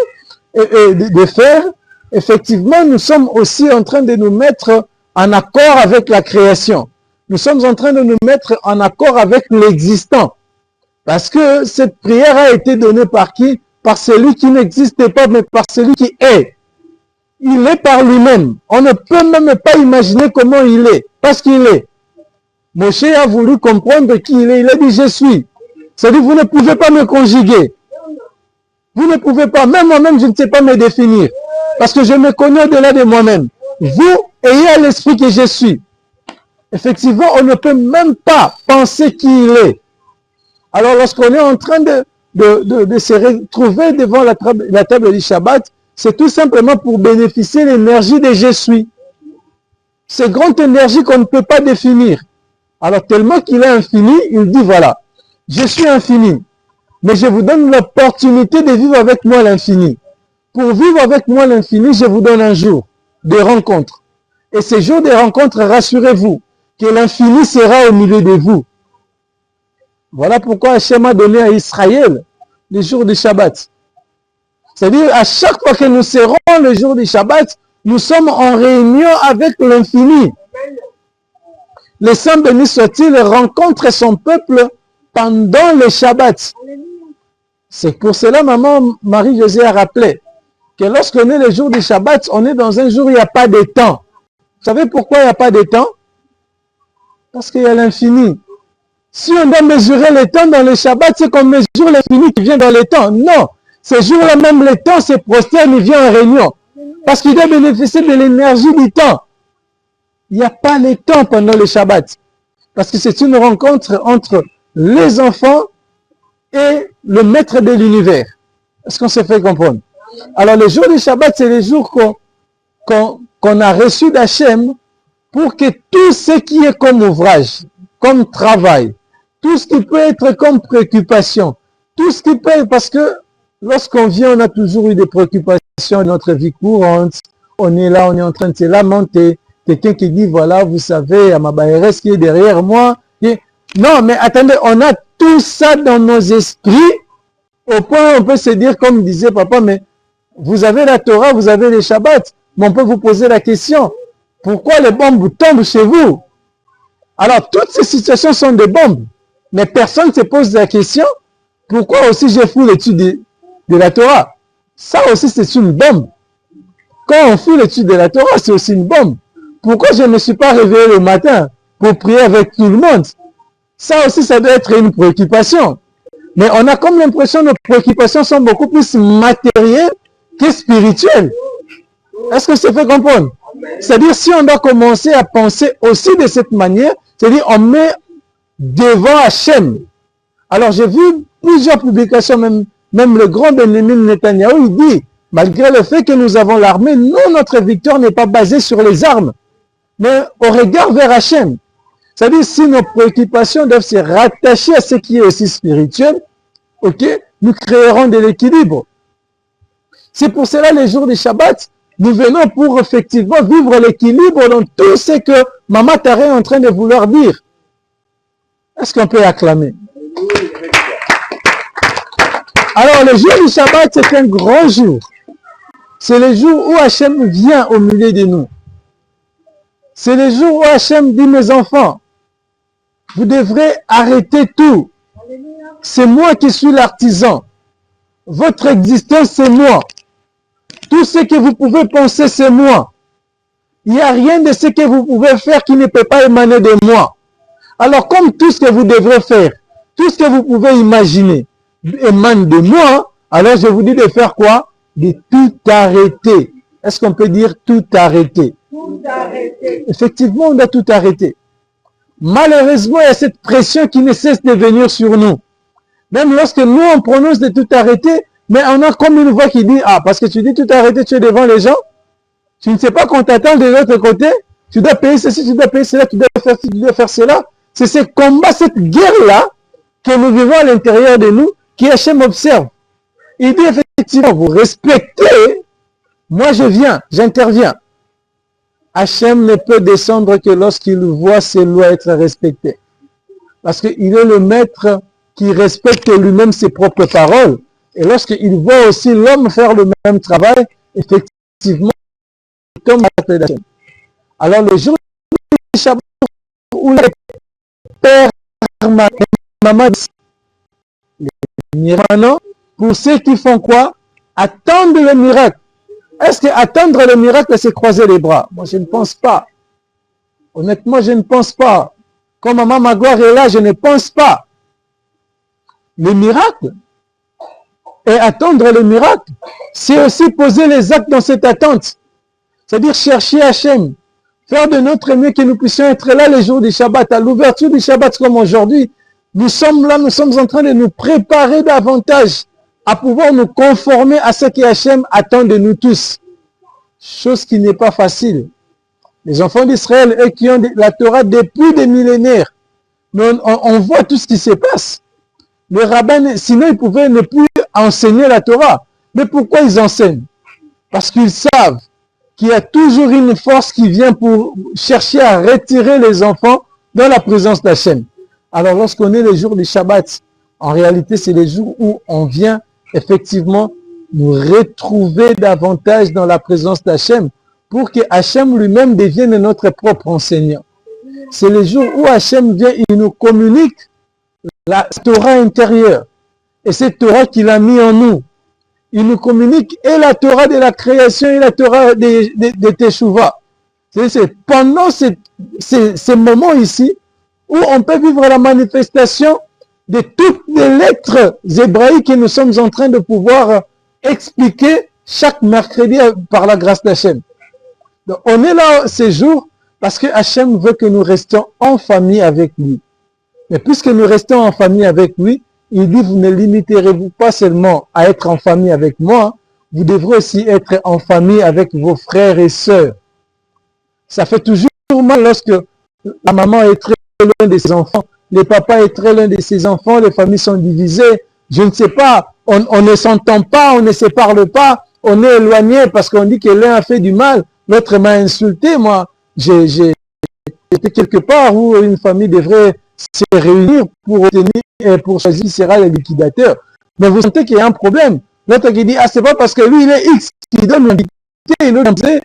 et de faire, effectivement, nous sommes aussi en train de nous mettre en accord avec la création. Nous sommes en train de nous mettre en accord avec l'existant. Parce que cette prière a été donnée par qui? Par celui qui n'existe pas, mais par celui qui est. Il est par lui-même. On ne peut même pas imaginer comment il est, parce qu'il est. Moshe a voulu comprendre qui il est. Il a dit, je suis. C'est-à-dire, vous ne pouvez pas me conjuguer. Vous ne pouvez pas. Même moi-même, je ne sais pas me définir. Parce que je me connais au-delà de moi-même. Vous ayez à l'esprit que je suis. Effectivement, on ne peut même pas penser qui il est. Alors, lorsqu'on est en train de se retrouver devant la table du Shabbat, c'est tout simplement pour bénéficier de l'énergie de je suis. Cette grande énergie qu'on ne peut pas définir. Alors, tellement qu'il est infini, il dit voilà, je suis infini, mais je vous donne l'opportunité de vivre avec moi l'infini. Pour vivre avec moi l'infini, je vous donne un jour de rencontre. Et ces jours de rencontre, rassurez-vous que l'infini sera au milieu de vous. Voilà pourquoi Hachem a donné à Israël les jours du Shabbat. C'est-à-dire, à chaque fois que nous serons le jour du Shabbat, nous sommes en réunion avec l'infini. Le Saint béni soit-il rencontre son peuple pendant le Shabbat. C'est pour cela, maman Marie-Josée a rappelé que lorsqu'on est le jour du Shabbat, on est dans un jour où il n'y a pas de temps. Vous savez pourquoi il n'y a pas de temps? Parce qu'il y a l'infini. Si on doit mesurer le temps dans le Shabbat, c'est qu'on mesure l'infini qui vient dans le temps. Non, ce jour-là même, le temps se prosterne, il vient en réunion. Parce qu'il doit bénéficier de l'énergie du temps. Il n'y a pas de temps pendant le Shabbat. Parce que c'est une rencontre entre les enfants et le maître de l'univers. Est-ce qu'on se fait comprendre? Alors, le jour du Shabbat, c'est les jours qu'on a reçus d'Hachem pour que tout ce qui est comme ouvrage, comme travail, tout ce qui peut être comme préoccupation, tout ce qui peut être, parce que lorsqu'on vient, on a toujours eu des préoccupations dans notre vie courante. On est là, on est en train de se lamenter. Quelqu'un qui dit, voilà, vous savez, à ma BRS qui est derrière moi. Non, mais attendez, on a tout ça dans nos esprits, au point où on peut se dire, comme disait papa, mais vous avez la Torah, vous avez les Shabbats, mais on peut vous poser la question, pourquoi les bombes tombent chez vous? Alors, toutes ces situations sont des bombes, mais personne ne se pose la question, pourquoi aussi je fous l'étude de la Torah? Ça aussi, c'est une bombe. Quand on fout l'étude de la Torah, c'est aussi une bombe. Pourquoi je ne me suis pas réveillé le matin pour prier avec tout le monde? Ça aussi, ça doit être une préoccupation. Mais on a comme l'impression que nos préoccupations sont beaucoup plus matérielles que spirituelles. Est-ce que ça fait comprendre? C'est-à-dire, si on doit commencer à penser aussi de cette manière, c'est-à-dire, on met devant Hachem. Alors, j'ai vu plusieurs publications, même le grand Benjamin Netanyahu, il dit, malgré le fait que nous avons l'armée, nous, notre victoire n'est pas basée sur les armes, mais au regard vers Hachem. C'est-à-dire, si nos préoccupations doivent se rattacher à ce qui est aussi spirituel, ok, nous créerons de l'équilibre. C'est pour cela, les jours du Shabbat, nous venons pour effectivement vivre l'équilibre dans tout ce que Maman Taré est en train de vouloir dire. Est-ce qu'on peut acclamer? Alors, le jour du Shabbat, c'est un grand jour. C'est le jour où Hachem vient au milieu de nous. C'est le jour où Hachem dit, mes enfants, vous devrez arrêter tout. C'est moi qui suis l'artisan. Votre existence, c'est moi. Tout ce que vous pouvez penser, c'est moi. Il n'y a rien de ce que vous pouvez faire qui ne peut pas émaner de moi. Alors, comme tout ce que vous devrez faire, tout ce que vous pouvez imaginer émane de moi, alors je vous dis de faire quoi? De tout arrêter. Est-ce qu'on peut dire tout arrêter? Tout arrêter. Effectivement, on doit tout arrêter. Malheureusement, il y a cette pression qui ne cesse de venir sur nous. Même lorsque nous, on prononce de tout arrêter, mais on a comme une voix qui dit, ah, parce que tu dis tout arrêter, tu es devant les gens, tu ne sais pas qu'on t'attend de l'autre côté, tu dois payer ceci, tu dois payer cela, tu dois faire ci, tu dois faire cela. C'est ce combat, cette guerre-là, que nous vivons à l'intérieur de nous, qui Hachem observe. Il dit effectivement, vous respectez, moi je viens, j'interviens. Hachem ne peut descendre que lorsqu'il voit ses lois être respectées. Parce qu'il est le maître qui respecte lui-même ses propres paroles. Et lorsqu'il voit aussi l'homme faire le même travail, effectivement, il tombe à la paix d'Hachem. Alors le jour du Shabbat, où les pères, maman, maintenant, pour ceux qui font quoi? Attendre le miracle. Est-ce que attendre le miracle, c'est croiser les bras? Moi, je ne pense pas. Honnêtement, je ne pense pas. Comme Maman Magloire est là, je ne pense pas. Le miracle et attendre le miracle, c'est aussi poser les actes dans cette attente. C'est-à-dire chercher Hachem, faire de notre mieux que nous puissions être là les jours du Shabbat. À l'ouverture du Shabbat comme aujourd'hui, nous sommes là, nous sommes en train de nous préparer davantage à pouvoir nous conformer à ce que Hachem attend de nous tous. Chose qui n'est pas facile. Les enfants d'Israël, eux qui ont la Torah depuis des millénaires, mais on voit tout ce qui se passe. Les rabbins, sinon ils pouvaient ne plus enseigner la Torah. Mais pourquoi ils enseignent? Parce qu'ils savent qu'il y a toujours une force qui vient pour chercher à retirer les enfants dans la présence d'Hachem. Alors lorsqu'on est les jours du Shabbat, en réalité c'est les jours où on vient effectivement nous retrouver davantage dans la présence d'Hachem pour que Hachem lui-même devienne notre propre enseignant. C'est les jours où Hachem vient, il nous communique la Torah intérieure. Et cette Torah qu'il a mis en nous. Il nous communique et la Torah de la création et la Torah de Teshuvah. C'est pendant ces moments ici où on peut vivre la manifestation de toutes les lettres hébraïques que nous sommes en train de pouvoir expliquer chaque mercredi par la grâce d'Hachem. Donc on est là ces jours parce que Hachem veut que nous restions en famille avec lui. Mais puisque nous restons en famille avec lui, il dit, vous ne limiterez-vous pas seulement à être en famille avec moi, vous devrez aussi être en famille avec vos frères et sœurs. Ça fait toujours mal lorsque la maman est très loin de ses enfants, le papa est très loin de ses enfants, les familles sont divisées, je ne sais pas, on ne s'entend pas, on ne se parle pas, on est éloigné parce qu'on dit que l'un a fait du mal, l'autre m'a insulté. Moi, j'étais quelque part où une famille devrait se réunir pour obtenir et pour choisir qui sera le liquidateur. Mais vous sentez qu'il y a un problème. L'autre qui dit, ah, c'est pas parce que lui, il est X qui donne l'indicité, et l'autre c'est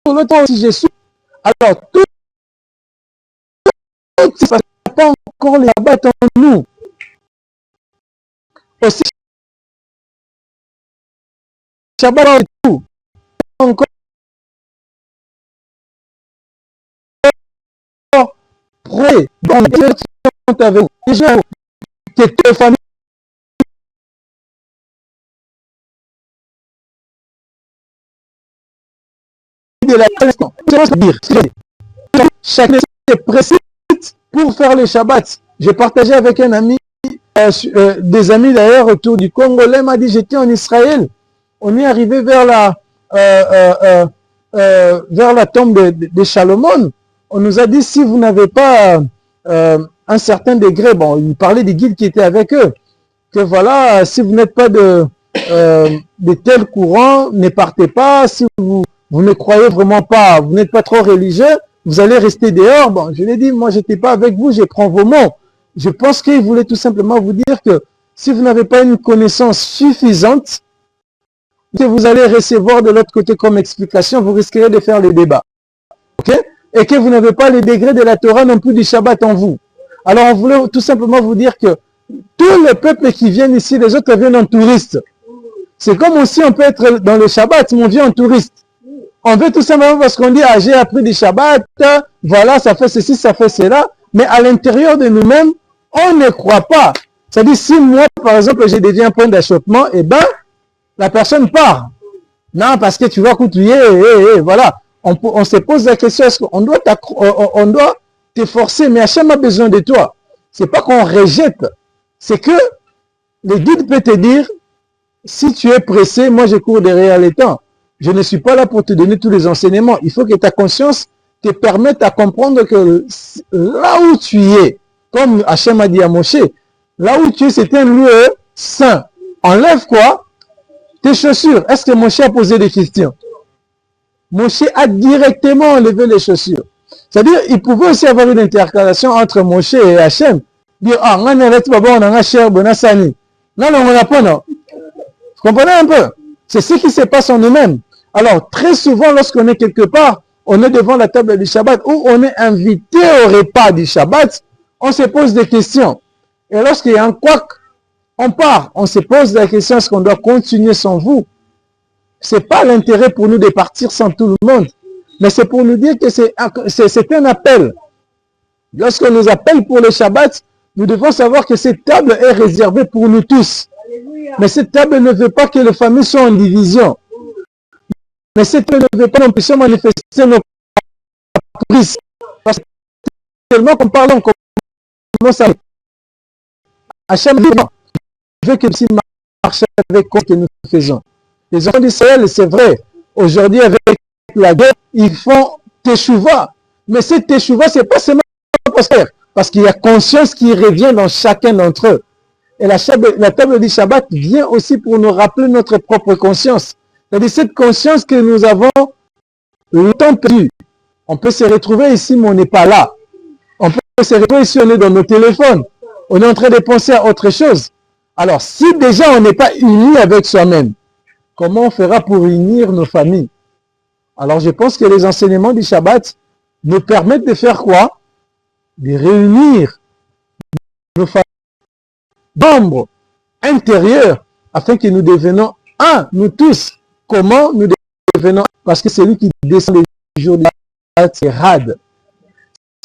l'autre aussi, je suis. Alors, tout ça n'a pas encore les abattre en nous. Aussi, Shabbat et tout, encore prêt dans les sont avec vous. Déjà, que tes familles de la question. Chacun se précipite pour faire le Shabbat. J'ai partagé avec un ami, des amis d'ailleurs autour du Congo. L'un m'a dit, j'étais en Israël. On est arrivé vers la tombe de Salomon. On nous a dit, si vous n'avez pas un certain degré, bon, il parlait des guides qui étaient avec eux, que voilà, si vous n'êtes pas de tel courant, ne partez pas. Si vous ne croyez vraiment pas, vous n'êtes pas trop religieux, vous allez rester dehors. Bon, je l'ai dit, moi, j'étais pas avec vous, je prends vos mots. Je pense qu'il voulait tout simplement vous dire que si vous n'avez pas une connaissance suffisante, que vous allez recevoir de l'autre côté comme explication, vous risquerez de faire les débats. Ok? Et que vous n'avez pas les degrés de la Torah non plus du Shabbat en vous. Alors, on voulait tout simplement vous dire que tous les peuples qui viennent ici, les autres viennent en touriste. C'est comme aussi on peut être dans le Shabbat, mais on vient en touriste. On veut tout simplement parce qu'on dit, ah, j'ai appris du Shabbat, voilà, ça fait ceci, ça fait cela. Mais à l'intérieur de nous-mêmes, on ne croit pas. C'est-à-dire, si moi, par exemple, je deviens un point d'achoppement, eh ben, la personne part. Non, parce que tu vas coutouiller, voilà. On se pose la question, est-ce qu'on doit t'efforcer, mais Hachem a besoin de toi. C'est pas qu'on rejette. C'est que le guide peut te dire, si tu es pressé, moi je cours derrière les temps. Je ne suis pas là pour te donner tous les enseignements. Il faut que ta conscience te permette à comprendre que là où tu es, comme Hachem a dit à Moshe, là où tu es, c'est un lieu saint. Enlève quoi? Tes chaussures. Est-ce que Moshe a posé des questions? Moshe a directement enlevé les chaussures. C'est-à-dire, il pouvait aussi avoir une intercalation entre Moshe et Hachem. Dire, ah, on a cher, on a sani. Non, on n'a pas, non. Vous comprenez un peu? C'est ce qui se passe en nous-mêmes. Alors, très souvent, lorsqu'on est quelque part, on est devant la table du Shabbat ou on est invité au repas du Shabbat, on se pose des questions. Et lorsqu'il y a un couac, on part. On se pose la question, est-ce qu'on doit continuer sans vous? C'est pas l'intérêt pour nous de partir sans tout le monde. Mais c'est pour nous dire que c'est un appel. Lorsqu'on nous appelle pour le Shabbat, nous devons savoir que cette table est réservée pour nous tous. Mais cette table ne veut pas que les familles soient en division. Mais cette table ne veut pas que nous puissions manifester nos caprices. Parce que tellement qu'on parle, on commence à chaque moment. Je veux que si marche avec ce que nous faisons. Les enfants d'Israël, c'est vrai, aujourd'hui avec la guerre, ils font teshuva. Mais cette teshuva, c'est pas seulement parce qu'il y a conscience qui revient dans chacun d'entre eux. Et la table du Shabbat vient aussi pour nous rappeler notre propre conscience. C'est-à-dire cette conscience que nous avons longtemps perdue. On peut se retrouver ici, mais on n'est pas là. On peut se retrouver ici, on est dans nos téléphones. On est en train de penser à autre chose. Alors, si déjà on n'est pas unis avec soi-même, comment on fera pour unir nos familles? Alors, je pense que les enseignements du Shabbat nous permettent de faire quoi? De réunir nos familles, membres intérieurs, afin que nous devenions un, nous tous. Comment nous devenons? Parce que celui qui descend les jours du Shabbat, c'est Had.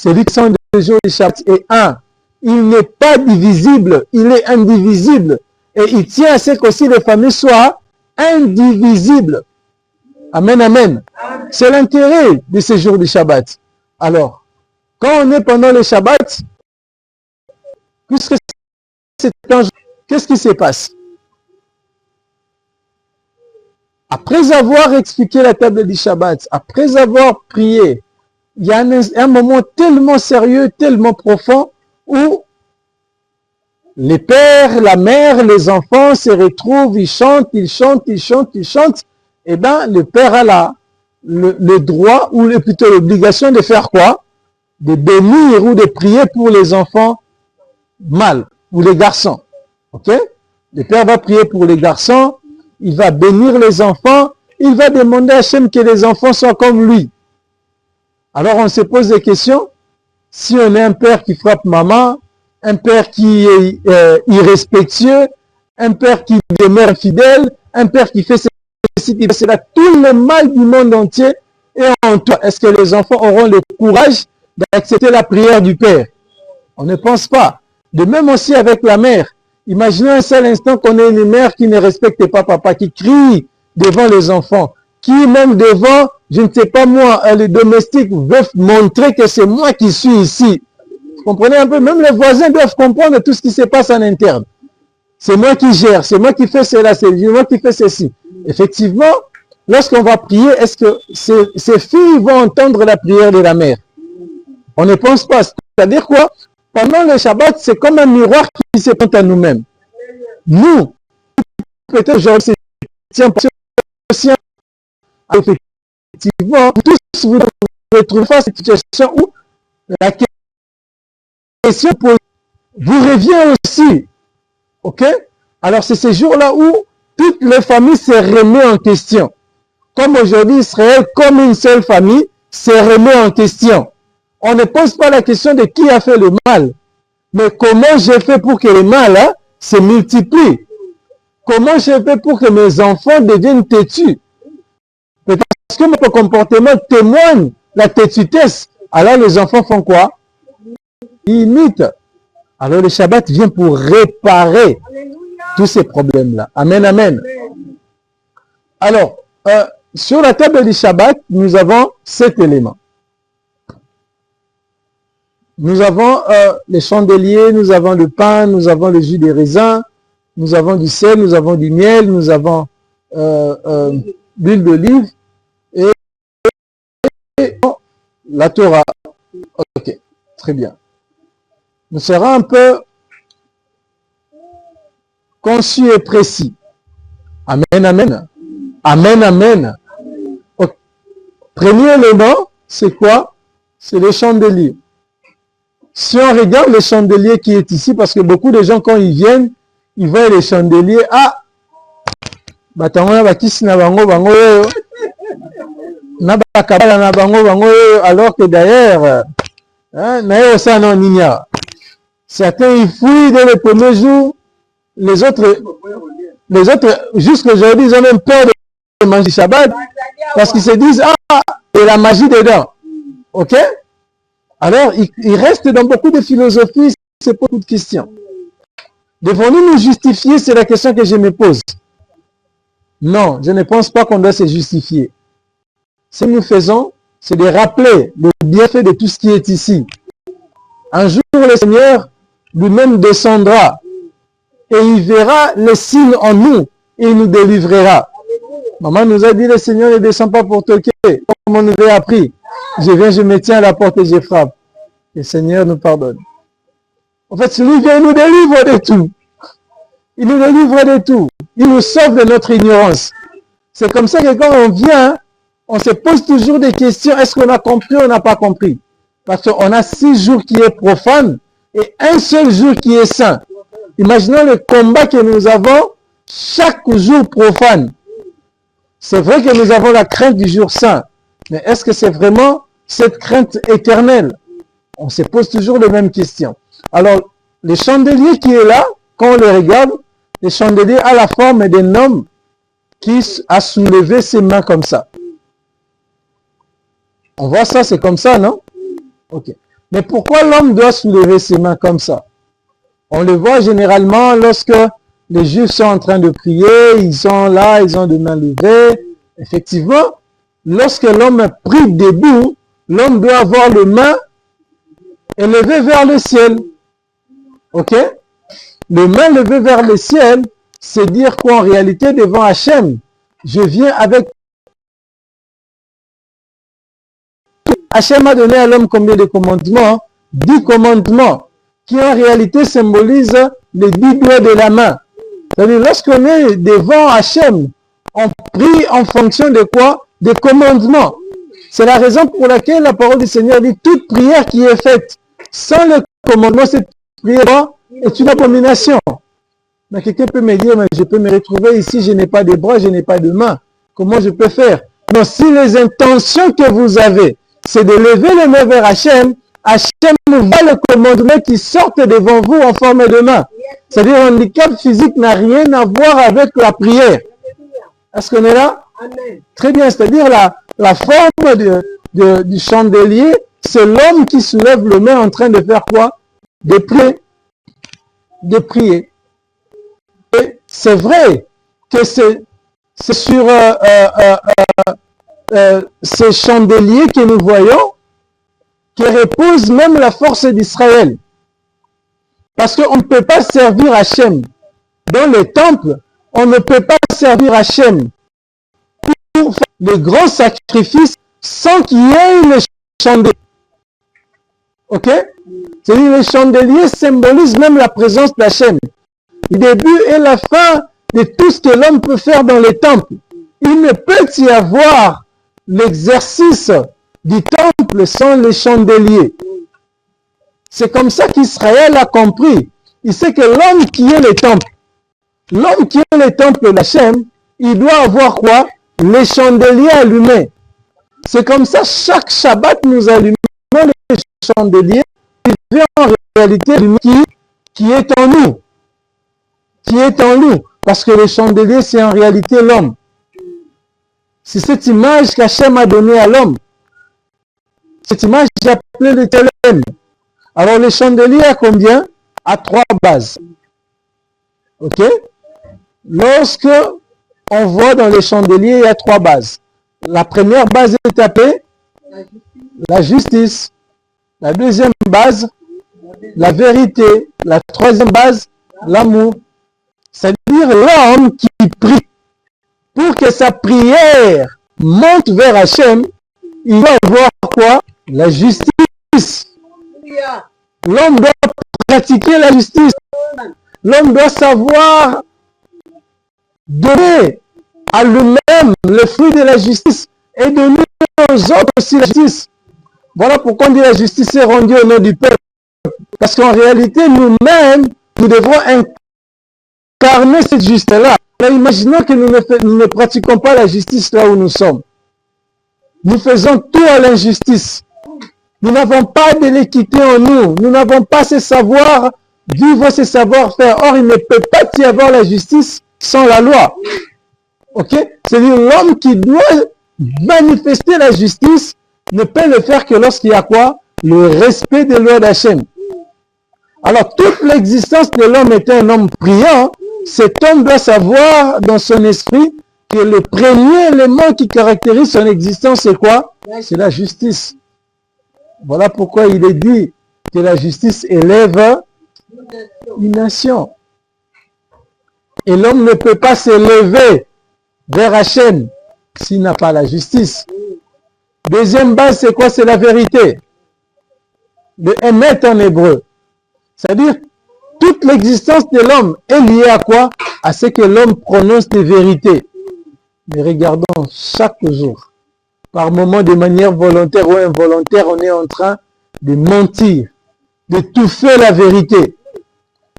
Celui qui descend les jours du Shabbat est un. Il n'est pas divisible, il est indivisible. Et il tient à ce qu'aussi les familles soient indivisibles. Amen, amen. C'est l'intérêt de ces jours du Shabbat. Alors, quand on est pendant le Shabbat, puisque c'est un jour, qu'est-ce qui se passe? Après avoir expliqué la table du Shabbat, après avoir prié, il y a un moment tellement sérieux, tellement profond, où les pères, la mère, les enfants se retrouvent, ils chantent, ils chantent, ils chantent, ils chantent. Eh bien, le père a le droit, ou plutôt l'obligation de faire quoi? De bénir ou de prier pour les enfants mâles, ou les garçons. Ok? Le père va prier pour les garçons, il va bénir les enfants, il va demander à Hachem que les enfants soient comme lui. Alors on se pose des questions. Si on est un père qui frappe maman, un père qui est irrespectueux, un père qui demeure infidèle, un père qui fait ceci, qui fait cela, tout le mal du monde entier est en toi. Est-ce que les enfants auront le courage d'accepter la prière du père? On ne pense pas. De même aussi avec la mère. Imaginez un seul instant qu'on ait une mère qui ne respecte pas papa, qui crie devant les enfants, qui même devant, je ne sais pas moi, les domestiques veulent montrer que c'est moi qui suis ici. Vous comprenez un peu? Même les voisins doivent comprendre tout ce qui se passe en interne. C'est moi qui gère, c'est moi qui fais cela, c'est moi qui fais ceci. Effectivement, lorsqu'on va prier, est-ce que ces filles vont entendre la prière de la mère? On ne pense pas. C'est-à-dire quoi? Pendant le Shabbat, c'est comme un miroir qui se pointe à nous-mêmes. Nous, peut-être aujourd'hui, c'est aussi effectivement, tous vous retrouvez face à cette situation où la question vous revient aussi. Ok? Alors, c'est ces jours-là où toutes les familles se remettent en question. Comme aujourd'hui, Israël, comme une seule famille, se remet en question. On ne pose pas la question de qui a fait le mal, mais comment j'ai fait pour que le mal se multiplie? Comment j'ai fait pour que mes enfants deviennent têtus? Parce que mon comportement témoigne la têtutesse. Alors les enfants font quoi? Ils imitent. Alors le Shabbat vient pour réparer tous ces problèmes-là. Amen, amen. Alors, sur la table du Shabbat, nous avons 7 éléments. Nous avons les chandeliers, nous avons le pain, nous avons le jus des raisins, nous avons du sel, nous avons du miel, nous avons l'huile d'olive et la Torah. Ok, très bien. Nous serons un peu concis et précis. Amen, amen. Amen, amen. Premier élément, c'est quoi? C'est les chandeliers. Si on regarde les chandeliers qui est ici, parce que beaucoup de gens, quand ils viennent, ils voient les chandeliers. Ah! Alors que d'ailleurs, certains ils fouillent dès le premier jour, les autres jusqu'aujourd'hui, ils ont même peur de manger Shabbat parce qu'ils se disent, ah, il y a la magie dedans. Ok? Alors, il reste dans beaucoup de philosophies, c'est beaucoup de questions. Devons-nous nous justifier? C'est la question que je me pose. Non, je ne pense pas qu'on doit se justifier. Ce que nous faisons, c'est de rappeler le bienfait de tout ce qui est ici. Un jour, le Seigneur lui-même descendra et il verra les signes en nous et il nous délivrera. Maman nous a dit, le Seigneur ne descend pas pour toquer, comme on nous avait appris. Je viens, je me tiens à la porte et je frappe. Le Seigneur nous pardonne. En fait, celui vient nous délivre de tout. Il nous délivre de tout. Il nous sauve de notre ignorance. C'est comme ça que quand on vient, on se pose toujours des questions. Est-ce qu'on a compris ou on n'a pas compris? Parce qu'on a 6 jours qui est profane et un seul jour qui est saint. Imaginons le combat que nous avons chaque jour profane. C'est vrai que nous avons la crainte du jour saint. Mais est-ce que c'est vraiment cette crainte éternelle? On se pose toujours les mêmes questions. Alors, les chandeliers qui est là, quand on les regarde, les chandeliers à la forme d'un homme qui a soulevé ses mains comme ça. On voit ça, c'est comme ça, non? Ok. Mais pourquoi l'homme doit soulever ses mains comme ça? On le voit généralement lorsque les Juifs sont en train de prier, ils sont là, ils ont des mains levées. Effectivement, lorsque l'homme prie debout, l'homme doit avoir les mains élevées vers le ciel. Ok? Les mains levées vers le ciel, c'est dire qu'en réalité, devant Hachem, je viens avec... Hachem a donné à l'homme combien de commandements? 10 commandements, qui en réalité symbolisent les 10 doigts de la main. C'est-à-dire, lorsqu'on est devant Hachem, on prie en fonction de quoi? Des commandements. C'est la raison pour laquelle la parole du Seigneur dit, toute prière qui est faite sans le commandement, cette prière est une abomination. Mais quelqu'un peut me dire, mais je peux me retrouver ici, je n'ai pas de bras, je n'ai pas de mains. Comment je peux faire? Non, si les intentions que vous avez, c'est de lever les mains vers Hachem, Hachem voit le commandement qui sortent devant vous en forme de main. C'est-à-dire, un handicap physique n'a rien à voir avec la prière. Est-ce qu'on est là? Amen. Très bien, c'est-à-dire la forme du chandelier, c'est l'homme qui soulève le main en train de faire quoi? De prier. De prier. Et c'est vrai que c'est sur ces chandeliers que nous voyons qui repose même la force d'Israël. Parce qu'on ne peut pas servir Hachem dans le temple, on ne peut pas servir Hachem pour faire de grands sacrifices sans qu'il y ait une chandelier. Ok? C'est-à-dire les chandeliers symbolisent même la présence d'Hachem. Le début et la fin de tout ce que l'homme peut faire dans les temples. Il ne peut y avoir l'exercice du temple sans les chandeliers. C'est comme ça qu'Israël a compris. Il sait que l'homme qui est le temple, l'homme qui est le temple d'Hachem, il doit avoir quoi? Les chandeliers allumés. C'est comme ça, chaque Shabbat, nous allumons les chandeliers qui vient en réalité qui est en nous. Qui est en nous. Parce que le chandelier, c'est en réalité l'homme. C'est cette image qu'Hachem a donnée à l'homme. Cette image est appelée le Télème. Alors, le chandelier a combien? À 3 bases. Ok? Lorsque on voit dans les chandeliers, il y a 3 bases. La première base est appelée la justice. La deuxième base, la vérité. La troisième base, l'amour. C'est-à-dire l'homme qui prie. Pour que sa prière monte vers Hachem, il doit avoir quoi? La justice. L'homme doit pratiquer la justice. L'homme doit savoir donner à lui-même le fruit de la justice. et donner aux autres aussi la justice. Voilà pourquoi on dit la justice est rendue au nom du peuple. Parce qu'en réalité, nous-mêmes, nous devons incarner cette justice-là. Imaginons que nous ne pratiquons pas la justice là où nous sommes. Nous faisons tout à l'injustice. Nous n'avons pas de l'équité en nous. Nous n'avons pas ce savoir, vivre ce savoir-faire. Or, il ne peut pas y avoir la justice sans la loi. Ok? C'est-à-dire l'homme qui doit manifester la justice ne peut le faire que lorsqu'il y a quoi? Le respect des lois d'Hachem. Alors, toute l'existence de l'homme est un homme priant. Cet homme doit savoir dans son esprit que le premier élément qui caractérise son existence, c'est quoi? C'est la justice. Voilà pourquoi il est dit que la justice élève une nation. Et l'homme ne peut pas s'élever vers Hachem s'il n'a pas la justice. Deuxième base, c'est quoi? C'est la vérité. Le émet en hébreu. C'est-à-dire, toute l'existence de l'homme est liée à quoi? À ce que l'homme prononce des vérités. Mais regardons, chaque jour, par moment de manière volontaire ou involontaire, on est en train de mentir, de touffer la vérité,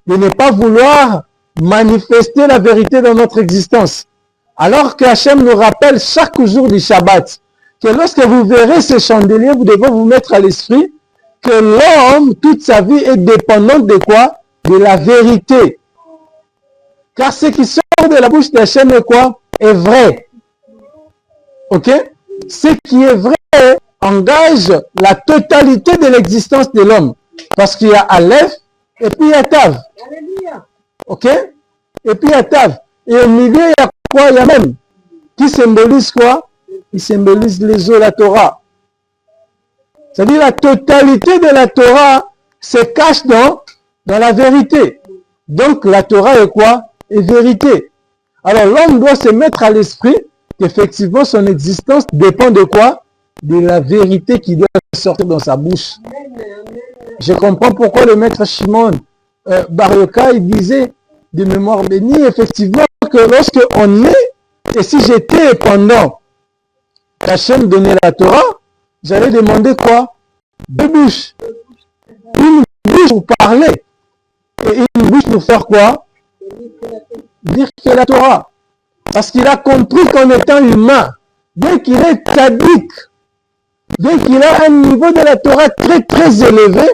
de ne pas vouloir manifester la vérité dans notre existence. Alors que Hachem nous rappelle chaque jour du Shabbat que lorsque vous verrez ces chandeliers, vous devez vous mettre à l'esprit que l'homme, toute sa vie, est dépendant de quoi? De la vérité. Car ce qui sort de la bouche d'Hachem est quoi? Est vrai. Ok? Ce qui est vrai engage la totalité de l'existence de l'homme. Parce qu'il y a Aleph et puis il y a Tav. Ok? Et puis il y a Tav. Et au milieu, il y a quoi? Il y a même. Qui symbolise quoi? Il symbolise les eaux, la Torah. C'est-à-dire la totalité de la Torah se cache dans la vérité. Donc la Torah est quoi? Est vérité. Alors l'homme doit se mettre à l'esprit qu'effectivement son existence dépend de quoi? De la vérité qui doit sortir dans sa bouche. Je comprends pourquoi le maître Shimon Bar Yochai il disait de mémoire bénie effectivement que lorsque on est, et si j'étais pendant qu'Hachem donnait la Torah, j'allais demander quoi? Deux bouches. Une bouche pour parler et une bouche pour faire quoi? Dire que la Torah. Parce qu'il a compris qu'en étant humain, bien qu'il est tzaddik, bien qu'il a un niveau de la Torah très très élevé,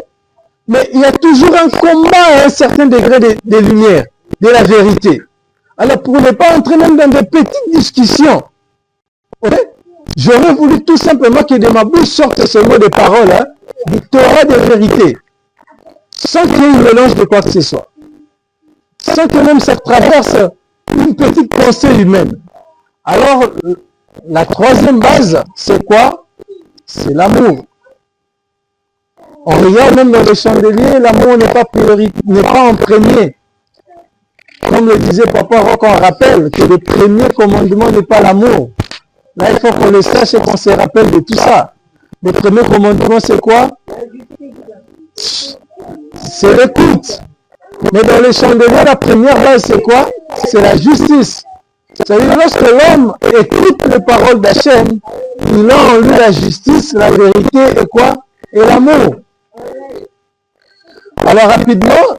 mais il y a toujours un combat à un certain degré de lumière, de la vérité. Alors pour ne pas entrer même dans de petites discussions, okay? J'aurais voulu tout simplement que de ma bouche sorte ce mot de parole, hein, du Torah de vérité, sans qu'il y ait un mélange de quoi que ce soit, sans que même ça traverse une petite pensée humaine. Alors, la troisième base, c'est quoi? C'est l'amour. On regarde même dans les chandeliers, l'amour n'est pas en premier. Comme le disait Papa Roch, on rappelle que le premier commandement n'est pas l'amour. Là, il faut qu'on le sache et qu'on se rappelle de tout ça. Le premier commandement, c'est quoi? C'est l'écoute. Mais dans les chandeliers, la première base, c'est quoi? C'est la justice. C'est-à-dire, lorsque l'homme écoute les paroles d'Hachem, il a en lui la justice, la vérité et quoi? Et l'amour. Alors, rapidement,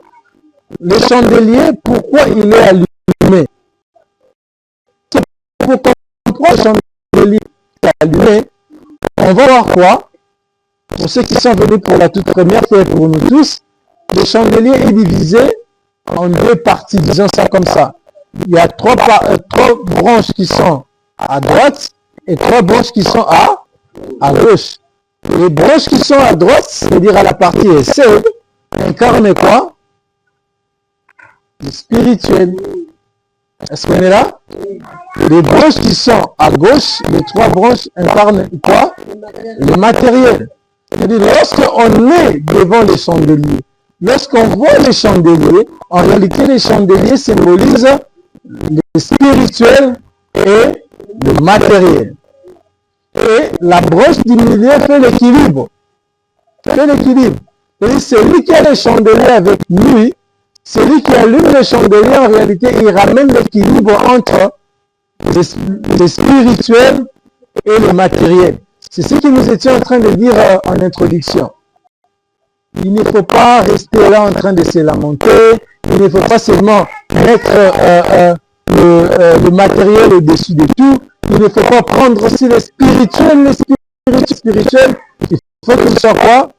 le chandelier, pourquoi il est allumé? Pour comprendre le chandelier allumé, on va voir quoi? Pour ceux qui sont venus pour la toute première fois et pour nous tous, le chandelier est divisé en deux parties, disons ça comme ça. Il y a trois branches qui sont à droite et trois branches qui sont à gauche. Les branches qui sont à droite, c'est-à-dire à la partie Essed, incarnent quoi? Le spirituel. Est-ce qu'on est là? Les branches qui sont à gauche, les trois branches incarnent quoi? Le matériel. C'est-à-dire, lorsqu'on est devant les chandeliers, lorsqu'on voit les chandeliers, en réalité, les chandeliers symbolisent le spirituel et le matériel. Et la branche du milieu fait l'équilibre. C'est-à-dire, celui qui a les chandeliers avec lui, celui qui allume les chandeliers, en réalité, il ramène l'équilibre entre le spirituel et le matériel. C'est ce que nous étions en train de dire en introduction. Il ne faut pas rester là en train de se lamenter. Il ne faut pas seulement mettre le matériel au-dessus de tout. Il ne faut pas prendre aussi le spirituel. Il faut que ce soit quoi?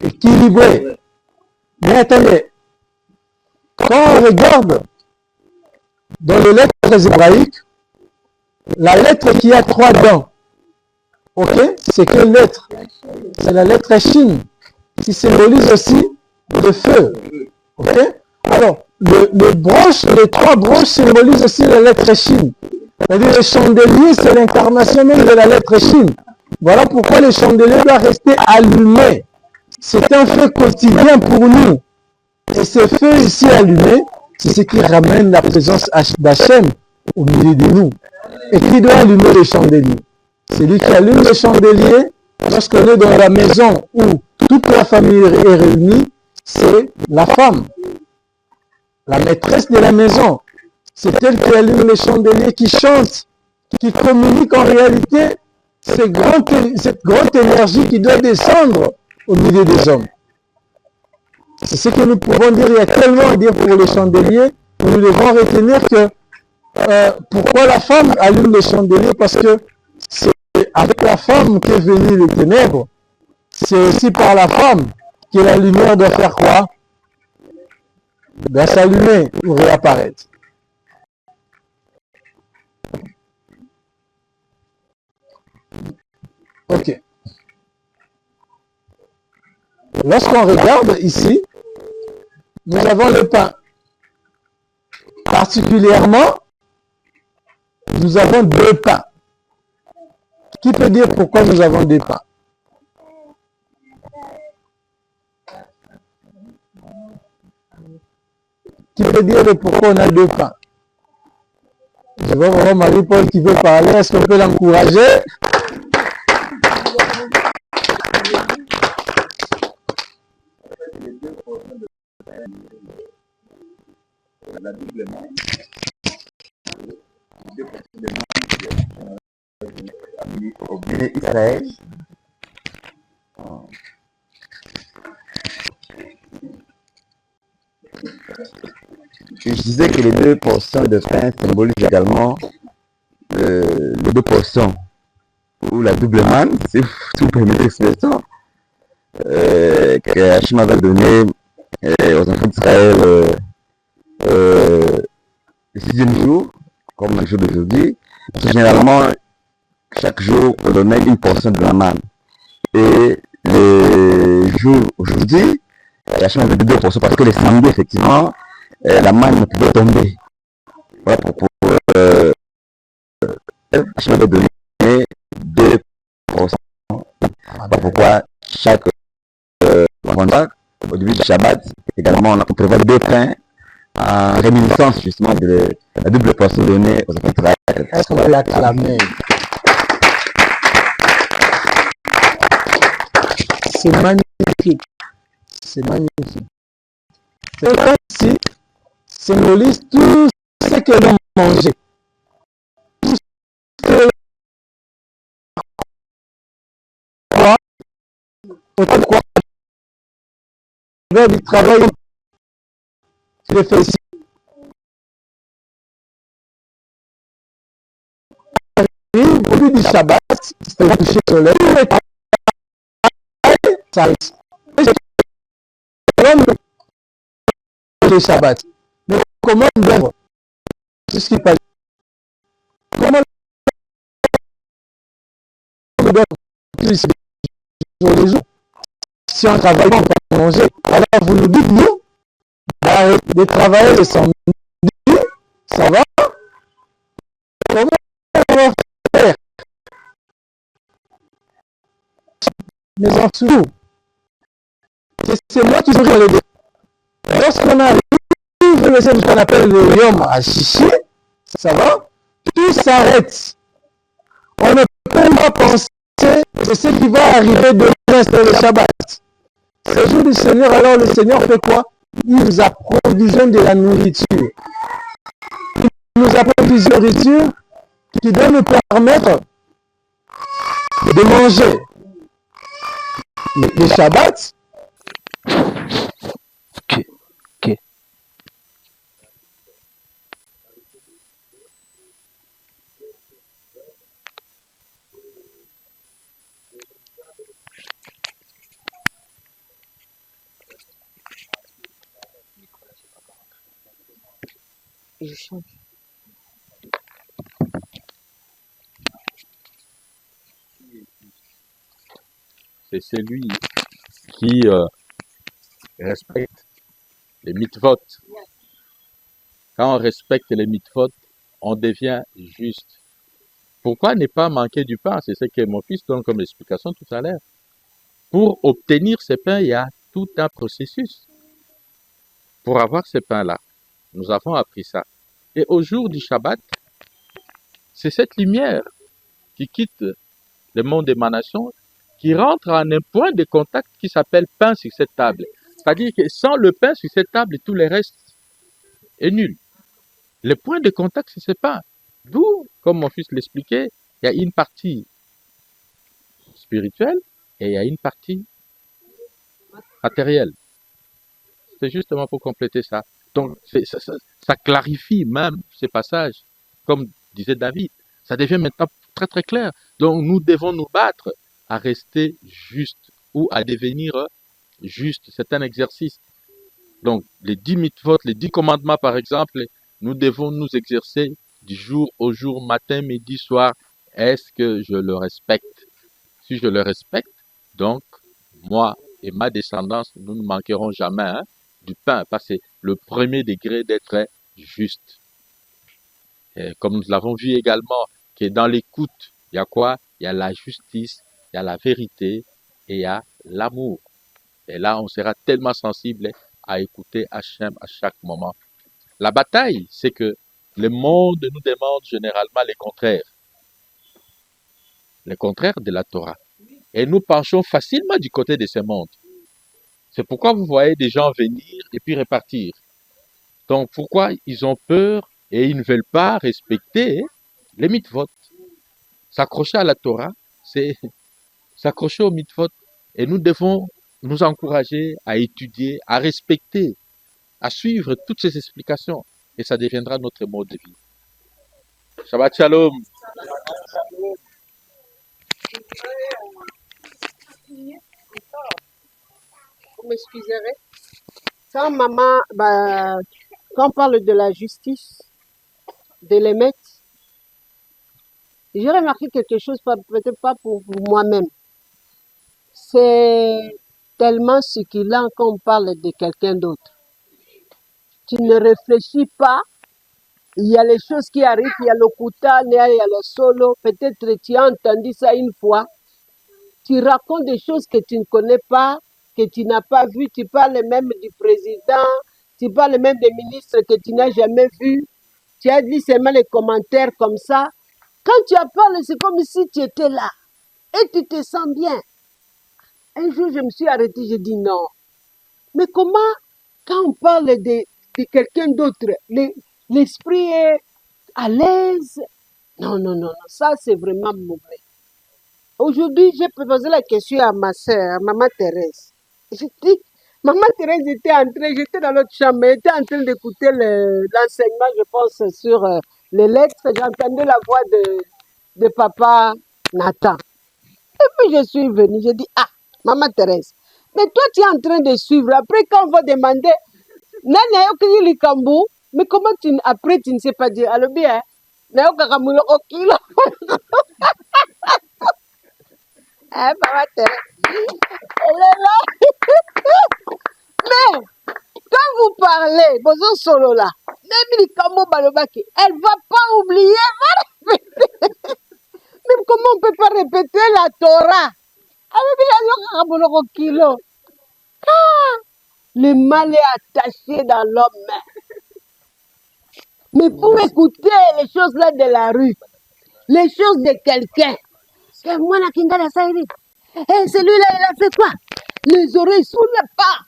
Équilibré. Mais attendez, quand on regarde dans les lettres hébraïques, la lettre qui a 3 dents, ok, c'est quelle lettre? C'est la lettre Shin, qui symbolise aussi le feu. Ok? Alors, les 3 branches symbolisent aussi la lettre Shin. C'est-à-dire le chandelier, c'est l'incarnation même de la lettre Shin. Voilà pourquoi le chandelier doit rester allumé. C'est un feu quotidien pour nous. Et ce feu ici allumé, c'est ce qui ramène la présence d'Hachem au milieu de nous. Et qui doit allumer le chandelier? Celui qui allume le chandelier, lorsqu'on est dans la maison où toute la famille est réunie, c'est la femme, la maîtresse de la maison. C'est elle qui allume le chandelier, qui chante, qui communique en réalité cette grande énergie qui doit descendre au milieu des hommes. C'est ce que nous pouvons dire. Il y a tellement à dire pour le chandelier. Nous devons retenir que pourquoi la femme allume le chandelier? Parce que c'est avec la femme qu'est venue les ténèbres. C'est aussi par la femme que la lumière doit faire quoi? Doit s'allumer ou réapparaître. Ok. Lorsqu'on regarde ici, nous avons le pain. Particulièrement, nous avons 2 pains. Qui peut dire pourquoi nous avons 2 pains? Qui peut dire pourquoi on a 2 pains? Je vois vraiment Marie-Paul qui veut parler. Est-ce qu'on peut l'encourager? Israël. Je disais que les 2 portions de pain symbolisent également les 2 portions ou la double manne, si vous permettez l'expression, que Hachem avait donné aux enfants d'Israël le 6e jour, comme le jour d'aujourd'hui. Généralement, chaque jour, on donnait une portion de la manne. Et le jour aujourd'hui, Hachem avait 2 portions parce que les samedis, effectivement, la manne ne pouvait tomber. Voilà pourquoi Hachem avait donné 2 portions. Voilà pourquoi chaque vendredi, au début du Shabbat, également, on prévoit 2 pains en réminiscence justement de la double portion donnée aux enfants d'Israël. Est-ce qu'on peut l'acclamer? C'est magnifique. C'est magnifique. C'est comme si symbolise tout ce que l'on mangeait. Tout ce que autant de quoi du travail je le fais ici. Au début du Shabbat, c'est le coucher du soleil, ça arrête. Le Shabbat. Mais comment on doit? C'est ce qui passe. Comment on doit utiliser les jours? Si on travaille, on peut manger. Alors vous nous dites, nous, de travailler le samedi, ça va? Comment on va faire? Mais en dessous, c'est moi qui serai le dé. Lorsqu'on arrive, ce qu'on appelle le Yom HaShishi, ça va? Tout s'arrête. On ne peut pas penser que ce qui va arriver demain, c'est le Shabbat. C'est le jour du Seigneur, alors le Seigneur fait quoi? Il nous approvisionne de la nourriture. Il nous approvisionne de la nourriture qui doit nous permettre de manger le Shabbat. Ok. Je change. C'est celui qui respecte les mitzvot. Quand on respecte les mitzvot, on devient juste. Pourquoi ne pas manquer du pain? C'est ce que mon fils donne comme explication tout à l'heure. Pour obtenir ce pain, il y a tout un processus. Pour avoir ce pain-là, nous avons appris ça. Et au jour du Shabbat, c'est cette lumière qui quitte le monde d'émanation, qui rentre en un point de contact qui s'appelle pain sur cette table. C'est-à-dire que sans le pain sur cette table, tout le reste est nul. Le point de contact, c'est ce pain. D'où, comme mon fils l'expliquait, il y a une partie spirituelle et il y a une partie matérielle. C'est justement pour compléter ça. Donc, ça clarifie même ces passages, comme disait David. Ça devient maintenant très très clair. Donc, nous devons nous battre à rester juste ou à devenir juste. C'est un exercice. Donc, les 10 mitzvot, les 10 commandements, par exemple, nous devons nous exercer du jour au jour, matin, midi, soir. Est-ce que je le respecte? Si je le respecte, donc, moi et ma descendance, nous ne manquerons jamais du pain, parce que c'est le premier degré d'être juste. Et comme nous l'avons vu également, que dans l'écoute, il y a quoi? Il y a la justice, il y a la vérité et il y a l'amour. Et là, on sera tellement sensible à écouter Hachem à chaque moment. La bataille, c'est que le monde nous demande généralement les contraires de la Torah. Et nous penchons facilement du côté de ce monde. C'est pourquoi vous voyez des gens venir et puis repartir. Donc pourquoi ils ont peur et ils ne veulent pas respecter les mitzvot. S'accrocher à la Torah, c'est s'accrocher aux mitzvot. Et nous devons nous encourager à étudier, à respecter, à suivre toutes ces explications. Et ça deviendra notre mode de vie. Shabbat Shalom. Vous m'excuserez. Quand maman, quand on parle de la justice, de les mettre, j'ai remarqué quelque chose, peut-être pas pour moi-même. C'est tellement succulent quand on parle de quelqu'un d'autre. Tu ne réfléchis pas. Il y a les choses qui arrivent, il y a le koutan, il y a le solo. Peut-être tu as entendu ça une fois. Tu racontes des choses que tu ne connais pas, que tu n'as pas vues. Tu parles même du président, tu parles même des ministres que tu n'as jamais vus. Tu as dit seulement les commentaires comme ça. Quand tu en parles, c'est comme si tu étais là. Et tu te sens bien. Un jour, je me suis arrêtée, j'ai dit non. Mais comment, quand on parle de quelqu'un d'autre, l'esprit est à l'aise? Non, non, non, non, ça c'est vraiment mauvais. Aujourd'hui, j'ai posé la question à ma soeur, à Maman Thérèse. J'ai dit, Maman Thérèse était en train, j'étais dans l'autre chambre, elle était en train d'écouter l'enseignement, je pense, sur les lettres. J'entendais la voix de papa Nathan. Et puis je suis venue, j'ai dit, ah, Maman Thérèse, mais toi tu es en train de suivre. Après, quand on va demander, Nana yoki likambu, mais comment après tu ne sais pas dire, alors bien, na yoka kamulo okilo. Ah, Maman Thérèse, elle est là. Mais, quand vous parlez, Bozo Solo là, même likambu balobaki, elle va pas oublier, elle va répéter. Mais comment on ne peut pas répéter la Torah? Le mal est attaché dans l'homme. Mais pour écouter les choses là de la rue, les choses de quelqu'un, c'est moi la Kingala Saïri. Et celui-là, il a fait quoi? Les oreilles sous le pas.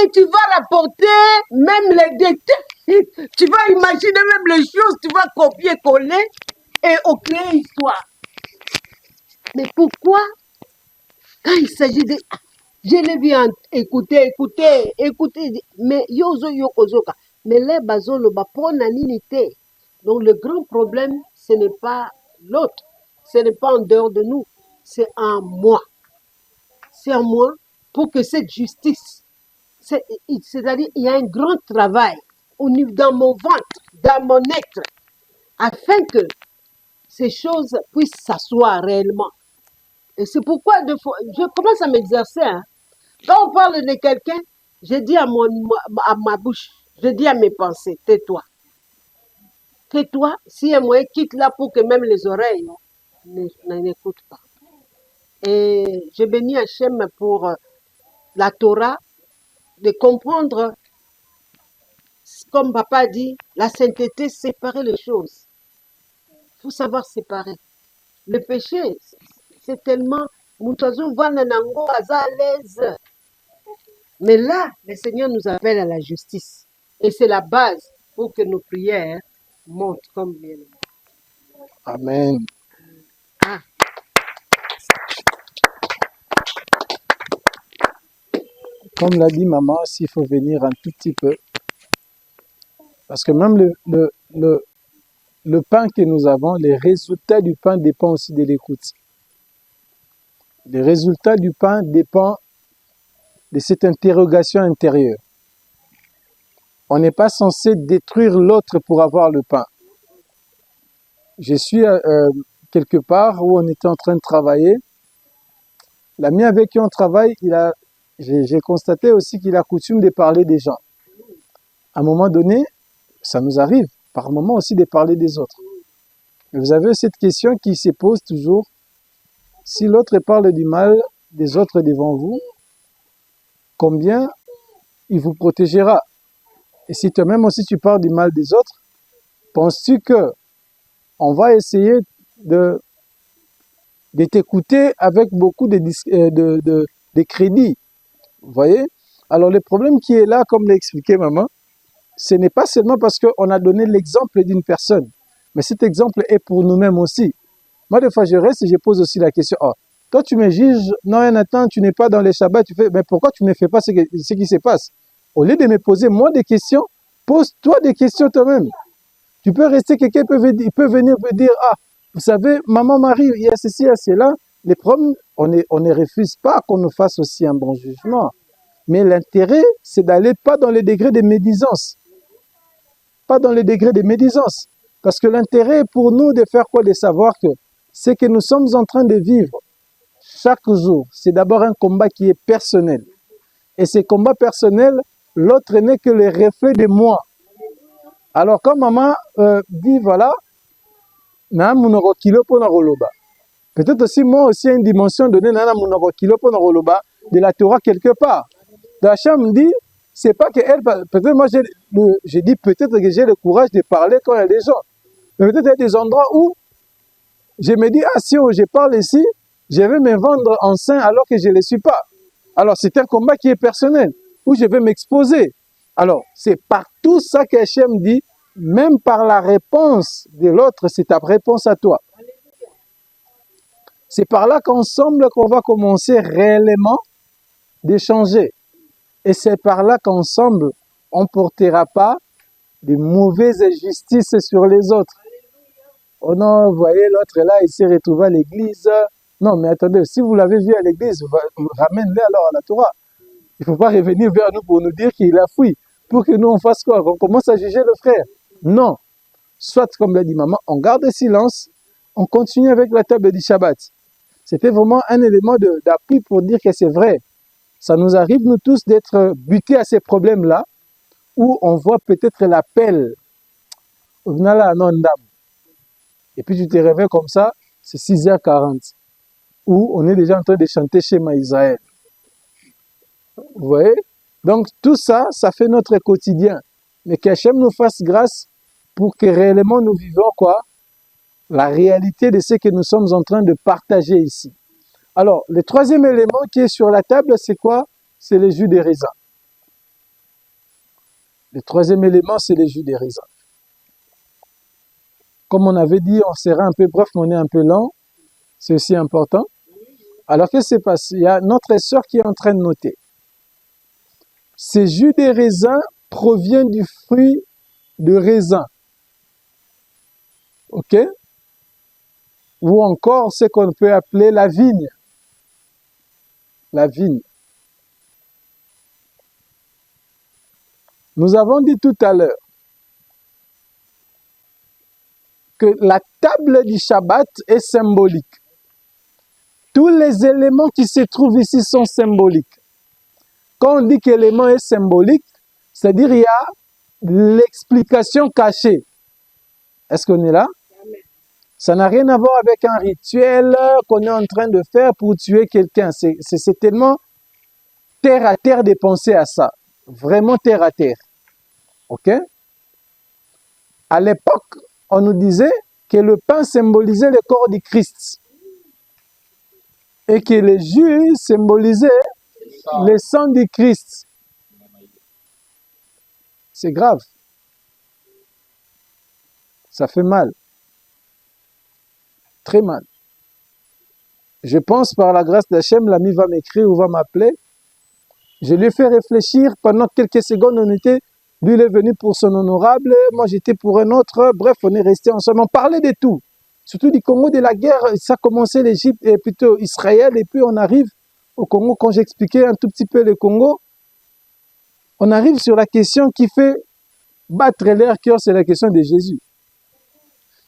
Et tu vas rapporter même les détails. Tu vas imaginer même les choses, tu vas copier-coller et au créer histoire. Mais pourquoi, quand il s'agit de... Je l'ai vu écouter, mais yozo yokozoka. Mais les bazolo ba naninité. Donc le grand problème, ce n'est pas l'autre, ce n'est pas en dehors de nous, c'est en moi. C'est en moi pour que cette justice, c'est-à-dire il y a un grand travail dans mon ventre, dans mon être, afin que ces choses puissent s'asseoir réellement. Et c'est pourquoi je commence à m'exercer. Hein. Quand on parle de quelqu'un, je dis à ma bouche, je dis à mes pensées, tais-toi. Tais-toi, si un moyen, quitte là pour que même les oreilles n'écoutent pas. Et je bénis Hachem pour la Torah, de comprendre, comme papa dit, la sainteté, séparer les choses. Il faut savoir séparer. Le péché, c'est tellement... Moutazo va nanango à l'aise. Mais là, le Seigneur nous appelle à la justice. Et c'est la base pour que nos prières montent comme bien. Amen. Ah. Comme l'a dit maman, s'il faut venir un tout petit peu. Parce que même le pain que nous avons, les résultats du pain dépendent aussi de l'écoute. Les résultats du pain dépendent de cette interrogation intérieure. On n'est pas censé détruire l'autre pour avoir le pain. Je suis quelque part où on était en train de travailler. L'ami avec qui on travaille, j'ai constaté aussi qu'il a coutume de parler des gens. À un moment donné, ça nous arrive par moment aussi de parler des autres. Mais vous avez cette question qui se pose toujours. Si l'autre parle du mal des autres devant vous, combien il vous protégera? Et si toi-même aussi tu parles du mal des autres, penses-tu que on va essayer de t'écouter avec beaucoup de crédit? Vous voyez? Alors le problème qui est là, comme l'a expliqué maman, ce n'est pas seulement parce qu'on a donné l'exemple d'une personne, mais cet exemple est pour nous-mêmes aussi. Moi, des fois, je reste et je pose aussi la question, oh, toi, tu me juges, non, Nathan, tu n'es pas dans les Shabbats, tu fais, mais pourquoi tu ne me fais pas ce qui se passe? Au lieu de me poser moi des questions, pose-toi des questions toi-même. Tu peux rester, quelqu'un peut venir me dire, ah, vous savez, maman Marie, il y a ceci, il y a cela. Les problèmes, on ne refuse pas qu'on nous fasse aussi un bon jugement. Mais l'intérêt, c'est d'aller pas dans les degrés de médisance. Pas dans les degrés de médisance. Parce que l'intérêt est pour nous de faire quoi? De savoir que ce que nous sommes en train de vivre chaque jour, c'est d'abord un combat qui est personnel. Et ce combat personnel, l'autre n'est que le reflet de moi. Alors quand maman dit, voilà, peut-être aussi moi aussi une dimension donnée de la Torah quelque part. Hachem dit, c'est pas que elle, peut-être moi j'ai dit peut-être que j'ai le courage de parler quand il y a des gens. Mais peut-être il y a des endroits où je me dis, ah si je parle ici, je vais me vendre en saint alors que je ne le suis pas. Alors c'est un combat qui est personnel, où je vais m'exposer. Alors c'est par tout ça qu'Hachem dit, même par la réponse de l'autre, c'est ta réponse à toi. C'est par là qu'ensemble qu'on va commencer réellement d'échanger. Et c'est par là qu'ensemble, on ne portera pas de mauvaises injustices sur les autres. Oh non, vous voyez, l'autre là, il s'est retrouvé à l'église. Non, mais attendez, si vous l'avez vu à l'église, ramène-le alors à la Torah. Il ne faut pas revenir vers nous pour nous dire qu'il a fui. Pour que nous, on fasse quoi? On commence à juger le frère. Non. Soit, comme l'a dit maman, on garde le silence, on continue avec la table du Shabbat. C'était vraiment un élément d'appui pour dire que c'est vrai. Ça nous arrive, nous tous, d'être butés à ces problèmes-là, où on voit peut-être l'appel. Et puis tu te réveilles comme ça, c'est 6h40, où on est déjà en train de chanter Shema Israël. Vous voyez? Donc tout ça, ça fait notre quotidien. Mais qu'Hachem nous fasse grâce pour que réellement nous vivons quoi? La réalité de ce que nous sommes en train de partager ici. Alors, le troisième élément qui est sur la table, c'est quoi? C'est les jus des raisins. Le troisième élément, c'est les jus des raisins. Comme on avait dit, on sera un peu bref, mais on est un peu lent. C'est aussi important. Alors, qu'est-ce qui se passe? Il y a notre sœur qui est en train de noter. Ces jus des raisins proviennent du fruit de raisin. OK? Ou encore ce qu'on peut appeler la vigne. La vigne. Nous avons dit tout à l'heure que la table du Shabbat est symbolique. Tous les éléments qui se trouvent ici sont symboliques. Quand on dit qu'élément est symbolique, c'est-à-dire il y a l'explication cachée. Est-ce qu'on est là? Ça n'a rien à voir avec un rituel qu'on est en train de faire pour tuer quelqu'un. C'est tellement terre à terre de penser à ça. Vraiment terre à terre. OK? À l'époque, on nous disait que le pain symbolisait le corps du Christ. Et que les jus symbolisaient le sang du Christ. C'est grave. Ça fait mal. Très mal. Je pense par la grâce d'Hachem, l'ami va m'écrire ou va m'appeler. Je lui ai fait réfléchir pendant quelques secondes. Lui, il est venu pour son honorable. Moi, j'étais pour un autre. Bref, on est resté ensemble. On parlait de tout. Surtout du Congo, de la guerre. Ça a commencé l'Égypte et plutôt Israël. Et puis, on arrive au Congo. Quand j'expliquais un tout petit peu le Congo, on arrive sur la question qui fait battre leur cœur, c'est la question de Jésus.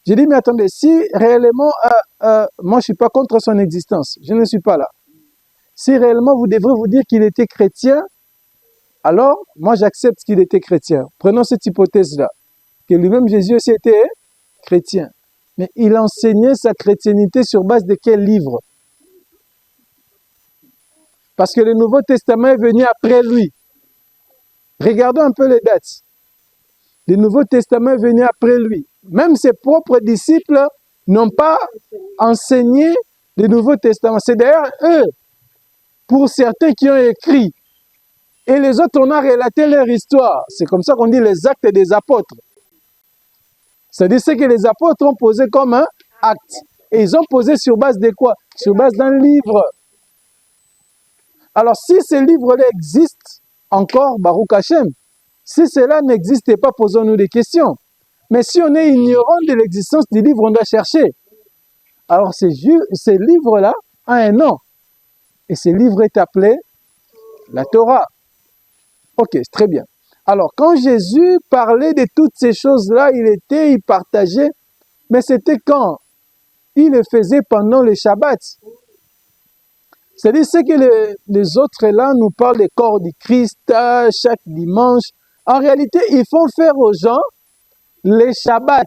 J'ai dit, mais attendez, si réellement, moi je ne suis pas contre son existence, je ne suis pas là. Si réellement vous devrez vous dire qu'il était chrétien, alors moi j'accepte qu'il était chrétien. Prenons cette hypothèse-là, que lui-même Jésus aussi était chrétien. Mais il enseignait sa chrétiennité sur base de quel livre? Parce que le Nouveau Testament est venu après lui. Regardons un peu les dates. Le Nouveau Testament est venu après lui. Même ses propres disciples n'ont pas enseigné le Nouveau Testament. C'est d'ailleurs eux, pour certains, qui ont écrit. Et les autres, on a relaté leur histoire. C'est comme ça qu'on dit les actes des apôtres. C'est-à-dire ce que les apôtres ont posé comme un acte. Et ils ont posé sur base de quoi? Sur base d'un livre. Alors, si ce livre-là existe encore, Baruch Hashem, si cela n'existait pas, posons-nous des questions. Mais si on est ignorant de l'existence du livre, on doit chercher. Alors, ce livre-là a un nom. Et ce livre est appelé la Torah. Ok, c'est très bien. Alors, quand Jésus parlait de toutes ces choses-là, il partageait, mais c'était quand? Il le faisait pendant le Shabbat. C'est-à-dire, c'est que les autres là nous parlent du corps du Christ chaque dimanche. En réalité, ils font faire aux gens les Shabbats.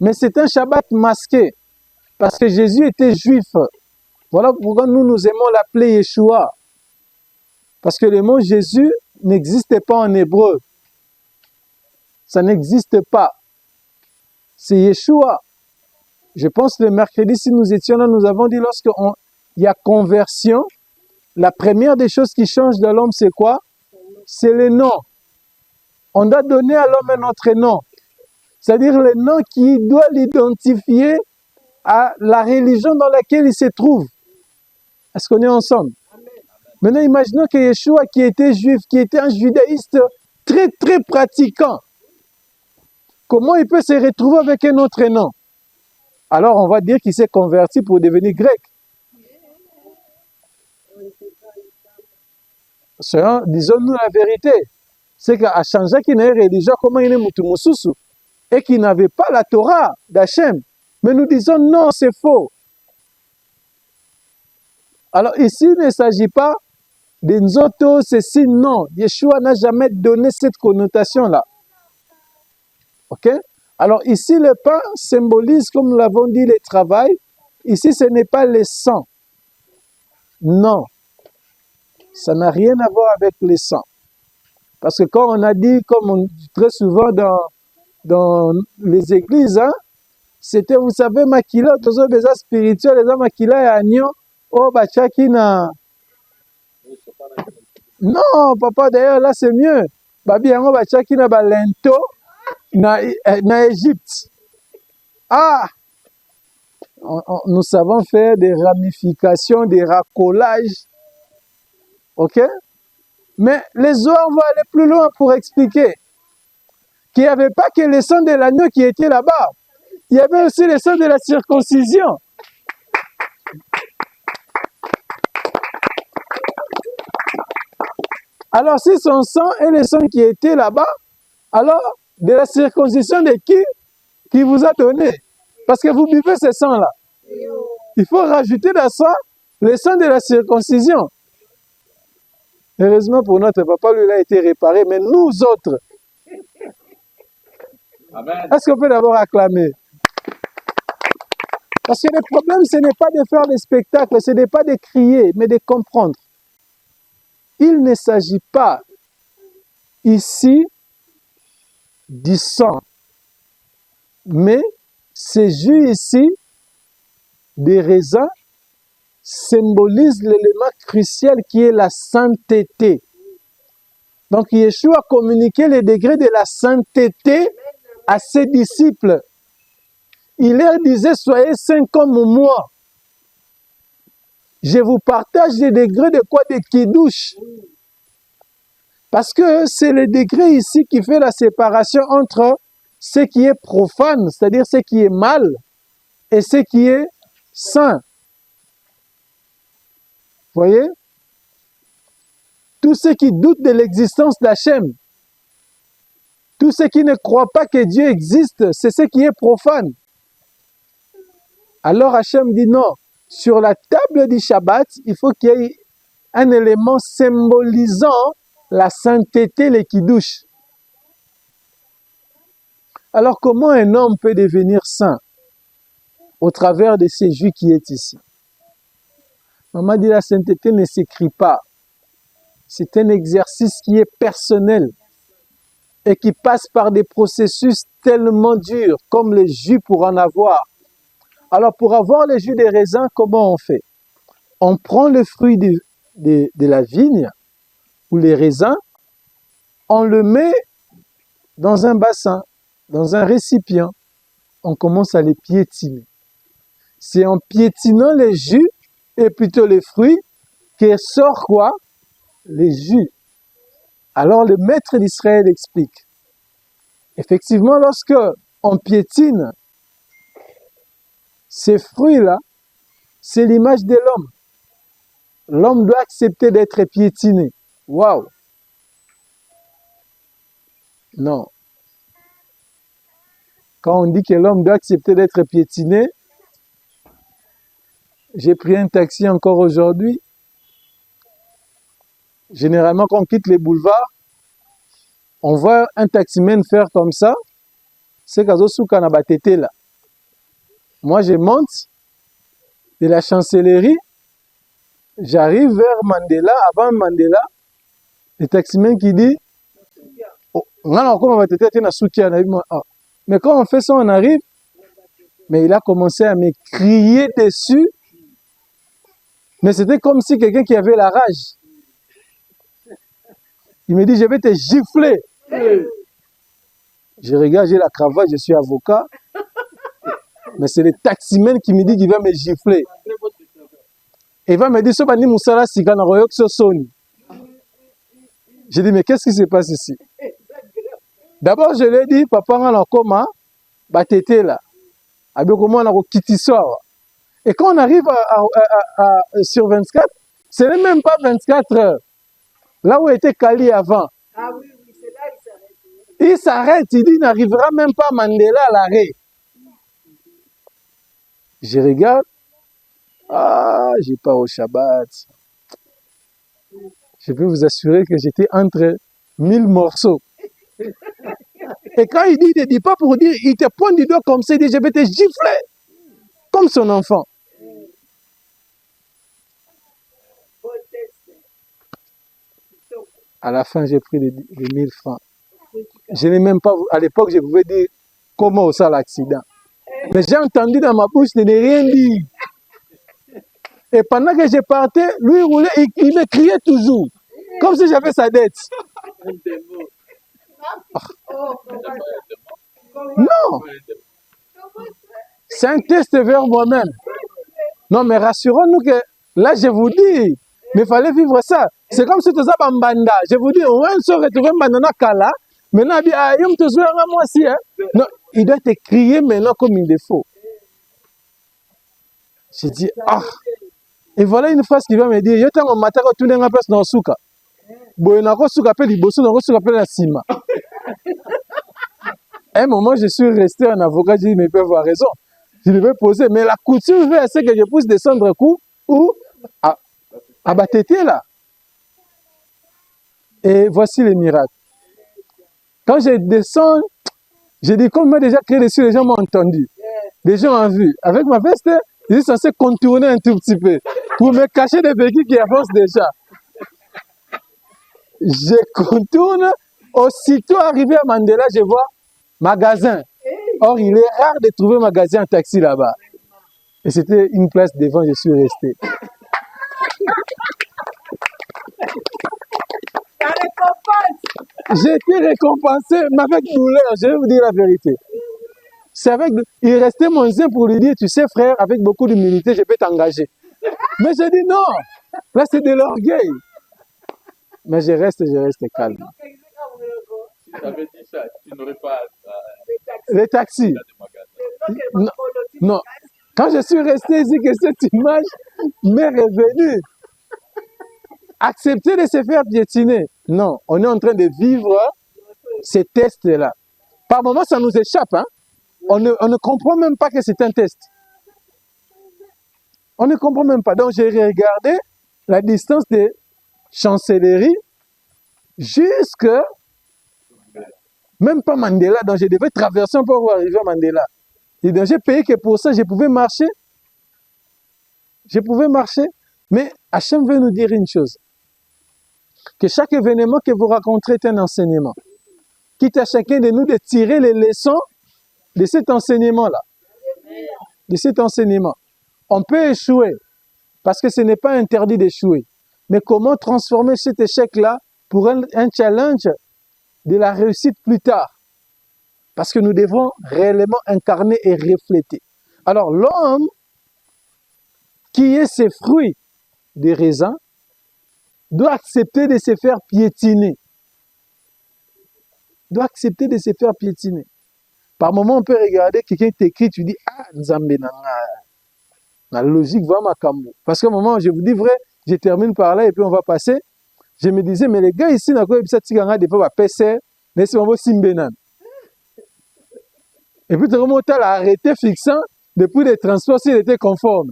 Mais c'est un Shabbat masqué, parce que Jésus était juif. Voilà pourquoi nous aimons l'appeler Yeshua. Parce que le mot Jésus n'existait pas en hébreu. Ça n'existe pas. C'est Yeshua. Je pense le mercredi, si nous étions là, nous avons dit lorsqu'il y a conversion, la première des choses qui change de l'homme, c'est quoi? C'est le nom. On doit donner à l'homme un autre nom. C'est-à-dire le nom qui doit l'identifier à la religion dans laquelle il se trouve. Est-ce qu'on est ensemble? Maintenant, imaginons que Yeshua, qui était juif, qui était un judaïste très, très pratiquant, comment il peut se retrouver avec un autre nom? Alors, on va dire qu'il s'est converti pour devenir grec. Disons-nous la vérité. C'est qu'à changer qu'il n'ait religion, comment il est Mutumususu, et qu'il n'avait pas la Torah d'Hachem. Mais nous disons non, c'est faux. Alors ici, il ne s'agit pas de Nzoto, ceci, non. Yeshua n'a jamais donné cette connotation-là. Ok? Alors ici, le pain symbolise, comme nous l'avons dit, le travail. Ici, ce n'est pas le sang. Non. Ça n'a rien à voir avec le sang. Parce que quand on a dit, comme on dit très souvent dans les églises, hein, c'était, vous savez, makila, tous les besoins spirituels, les makila et agneau, oh, bachaki na. Non, papa, d'ailleurs, là, c'est mieux. Babi, yango bachaki na balento na Égypte. Ah! Nous savons faire des ramifications, des racolages. OK? Mais les Zohar vont aller plus loin pour expliquer qu'il n'y avait pas que le sang de l'agneau qui était là-bas. Il y avait aussi le sang de la circoncision. Alors, si son sang est le sang qui était là-bas, alors, de la circoncision de qui vous a donné? Parce que vous buvez ce sang-là. Il faut rajouter dans ça le sang de la circoncision. Heureusement pour notre papa, lui, il a été réparé, mais nous autres, est-ce qu'on peut d'abord acclamer? Parce que le problème, ce n'est pas de faire des spectacles, ce n'est pas de crier, mais de comprendre. Il ne s'agit pas ici du sang, mais ce jus ici des raisins symbolise l'élément crucial qui est la sainteté. Donc Yeshua a communiqué le degré de la sainteté à ses disciples. Il leur disait, soyez saints comme moi. Je vous partage les degrés de quoi? De kidouche. Parce que c'est le degré ici qui fait la séparation entre ce qui est profane, c'est-à-dire ce qui est mal, et ce qui est saint. Voyez? Tous ceux qui doutent de l'existence d'Hachem, tous ceux qui ne croient pas que Dieu existe, c'est ce qui est profane. Alors Hachem dit non, sur la table du Shabbat, il faut qu'il y ait un élément symbolisant la sainteté, le kidouche. Alors comment un homme peut devenir saint au travers de ce jus qui est ici? Maman dit la sainteté ne s'écrit pas. C'est un exercice qui est personnel et qui passe par des processus tellement durs, comme le jus pour en avoir. Alors pour avoir le jus des raisins, comment on fait? On prend le fruit de la vigne ou les raisins, on le met dans un bassin, dans un récipient, on commence à les piétiner. C'est en piétinant les jus, et plutôt les fruits, que sort quoi? Les jus. Alors le maître d'Israël explique. Effectivement, lorsque on piétine ces fruits-là, c'est l'image de l'homme. L'homme doit accepter d'être piétiné. Waouh! Non. Quand on dit que l'homme doit accepter d'être piétiné, j'ai pris un taxi encore aujourd'hui. Généralement, quand on quitte les boulevards, on voit un taximène faire comme ça. C'est Kazosouka na batete là. Moi, je monte de la chancellerie, j'arrive vers Mandela, avant Mandela, le taximène qui dit mais quand on fait ça, on arrive, mais il a commencé à me crier dessus, mais c'était comme si quelqu'un qui avait la rage. Il me dit, je vais te gifler. Je regarde, j'ai la cravate, je suis avocat, mais c'est le taximène qui me dit qu'il va me gifler. Et il va me dire, j'ai dit, mais qu'est-ce qui se passe ici? D'abord, je lui ai dit, papa, on a coma, t'étais là. Et quand on arrive sur 24, ce n'est même pas 24 heures. Là où était Kali avant. Ah oui, oui, c'est là il s'arrête. Il s'arrête, il dit, il n'arrivera même pas Mandela à l'arrêt. Je regarde. Ah, j'ai pas au Shabbat. Je peux vous assurer que j'étais entre 1000 morceaux. Et quand il dit, il ne dit pas pour dire, il te pointe du doigt comme ça, il dit, je vais te gifler. Comme son enfant. À la fin, j'ai pris les 1000 francs. Je n'ai même pas, à l'époque, je pouvais dire comment ça l'accident. Mais j'ai entendu dans ma bouche, je n'ai rien dit. Et pendant que je partais, lui, il me criait toujours. Comme si j'avais sa dette. Non. C'est un test vers moi-même. Non, mais rassurons-nous que là, je vous dis, mais il fallait vivre ça. C'est comme si tu étais en banda. Je vous dis, on va se retrouver maintenant Kala. Maintenant, il y a moi aussi. Hein? Non, il doit te crier maintenant comme il le faut. J'ai dit, ah. Et voilà une phrase qui va me dire, je t'ai en matin retourné en place dans le souka. Bon, il a reçu appel du bosso, il a reçu appel la cima. À un moment, je suis resté un avocat, j'ai dit, mais ils peuvent avoir raison. Je devais poser, mais la couture veut assez que je puisse descendre un coup ou à Batété là. Et voici les miracles. Quand je descends, j'ai dit, comme moi déjà créé dessus, les gens m'ont entendu. Les gens ont vu. Avec ma veste, je suis censé contourner un tout petit peu pour me cacher des véhicules qui avancent déjà. Je contourne, aussitôt arrivé à Mandela, je vois magasin. Or, il est rare de trouver magasin en taxi là-bas. Et c'était une place devant, je suis resté. J'ai été récompensé, mais avec douleur, je vais vous dire la vérité. C'est avec... Il restait mon zin pour lui dire, tu sais frère, avec beaucoup d'humilité, je peux t'engager. Mais j'ai dit non, là c'est de l'orgueil. Mais je reste calme. Si tu avais dit ça, tu n'aurais pas... Les taxis. Non, non. Quand je suis resté ici, que cette image m'est revenue. Accepter de se faire piétiner. Non, on est en train de vivre ces tests-là. Par moments, ça nous échappe. Hein? On ne comprend même pas que c'est un test. On ne comprend même pas. Donc, j'ai regardé la distance de chancellerie jusque... Même pas Mandela, donc je devais traverser un peu pour arriver à Mandela. Et donc, j'ai payé que pour ça, je pouvais marcher. Je pouvais marcher. Mais Hachem veut nous dire une chose. Que chaque événement que vous rencontrez est un enseignement. Quitte à chacun de nous de tirer les leçons de cet enseignement-là. De cet enseignement. On peut échouer, parce que ce n'est pas interdit d'échouer. Mais comment transformer cet échec-là pour un challenge de la réussite plus tard? Parce que nous devons réellement incarner et refléter. Alors l'homme qui est ses fruits des raisins doit accepter de se faire piétiner. Doit accepter de se faire piétiner. Par moment, on peut regarder quelqu'un t'écrit, tu dis, ah, Nzambe la logique va ma kambo. Parce qu'à un moment, je vous dis vrai, je termine par là et puis on va passer. Je me disais, mais les gars ici, n'a pas ça tiganga des fois PC, mais c'est un simbenan. Et puis, tu remontes à l'arrêté fixant depuis les transports s'il était conforme.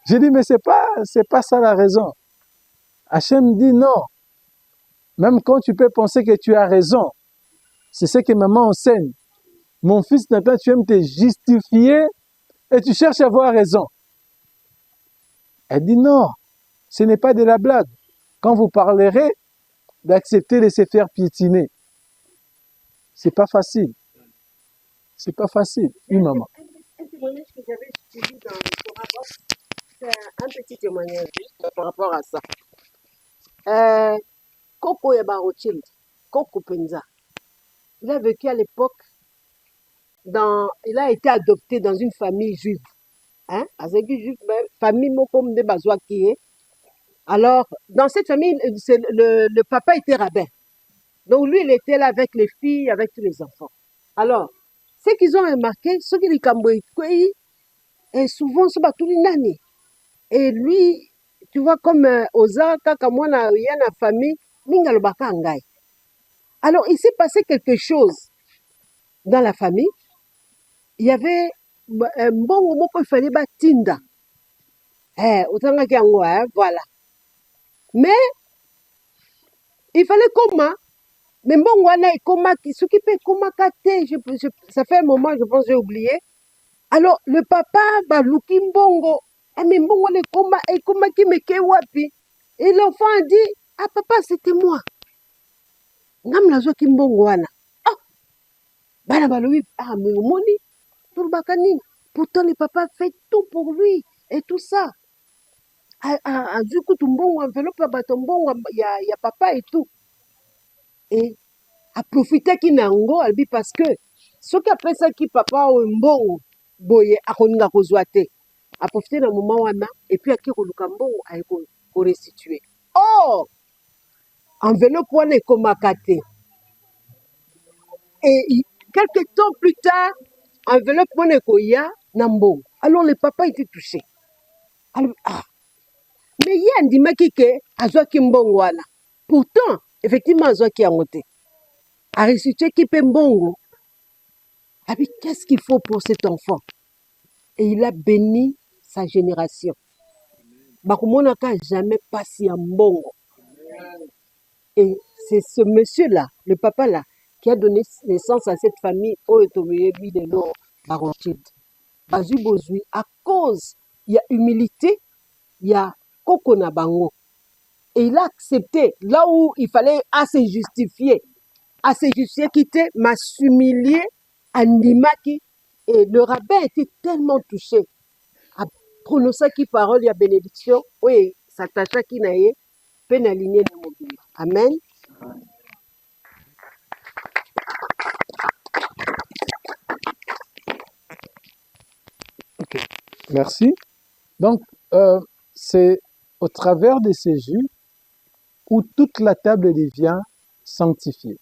J'ai dit, mais c'est pas ça la raison. Hachem dit non. Même quand tu peux penser que tu as raison, c'est ce que maman enseigne. Mon fils Nathan, tu aimes te justifier et tu cherches à avoir raison. Elle dit non, ce n'est pas de la blague. Quand vous parlerez d'accepter de se faire piétiner, c'est pas facile. C'est pas facile. Oui, maman. Un témoignage que j'avais suivi dans ton rapport, c'est un petit témoignage juste par rapport à ça. Koko Yabarochild, Koko Penza, il a vécu à l'époque il a été adopté dans une famille juive. Hein? Famille Mokom de Bazouakie. Alors, dans cette famille, le papa était rabbin. Donc lui, il était là avec les filles, avec tous les enfants. Alors, ce qu'ils ont remarqué, ce qui est souvent ce nani. Et lui, tu vois, comme Oza, Kakamwana, il y a une famille, Mingalobaka Ngai. Alors, il s'est passé quelque chose dans la famille. Il y avait un bon moment qu'il fallait Tinda. Voilà. Mais, il fallait comment? Mais bon, voilà, ce qui peut comment ça fait un moment, je pense, j'ai oublié. Alors, le papa, Luki Mbongo, mais bon, comment qui me kewapi? Et l'enfant a dit, ah, papa, c'était moi. Ngam la zo Kimbongo wana. Ah, bana baloui, ah, mais au moni, pourtant, le papa fait tout pour lui, et tout ça. Du coup, Tumbongo, enveloppe, Batombongo, il y a papa et tout. Et à profiter qu'il n'a pas parce que soki apesaki papa oyo mbongo boye akolinga kozwa te aprofite na moma wana epuis aki koluka mbongo aye korestitue. Or enveloppe wana ekomaka te et quelque temps plus tard enveloppe wana ekoya na mbongo. Alors le papa était touché. Alors, mais ye andimaki ke azwaki mbongo wana, pourtant effectivement azwaki yango te, arestitueki mpe mbongo. Abi, qu'est-ce qu'il faut pour cet enfant? Et il a béni sa génération. Bakumonaka jamais passé en mbongo. Et c'est ce monsieur-là, le papa-là, qui a donné naissance à cette famille Oetomeyebi de l'eau Barochid. Bazu Bozui, à cause, il y a humilité, il y a Kokona Bango. Et il a accepté, là où il fallait à se justifier, quitter, m'a s'humilier, Andimaki. Et le rabbin était tellement touché à prononcer qui parole, il y a bénédiction, oui, s'attacha qui naïe, peine alignée de mon Dieu. Amen. Ok, merci. Donc, c'est au travers de ces jus où toute la table devient sanctifiée.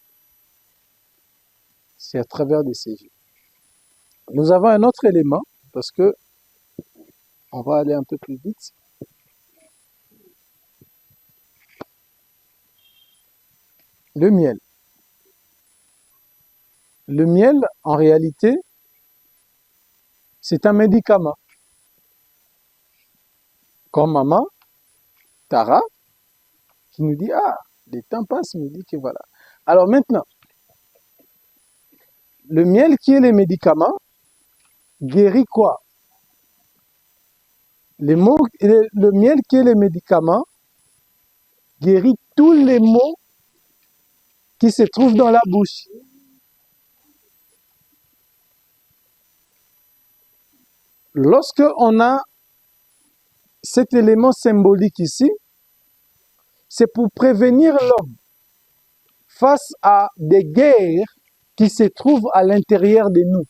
C'est à travers de ces jus. Nous avons un autre élément, parce que on va aller un peu plus vite. Le miel. Le miel, en réalité, c'est un médicament. Comme maman, Tara, qui nous dit, ah, les temps passent, me dit que voilà. Alors maintenant, le miel qui est le médicament, guérit quoi? Le miel qui est le médicament, guérit tous les maux qui se trouvent dans la bouche. Lorsque on a cet élément symbolique ici, c'est pour prévenir l'homme face à des guerres qui se trouvent à l'intérieur de nous.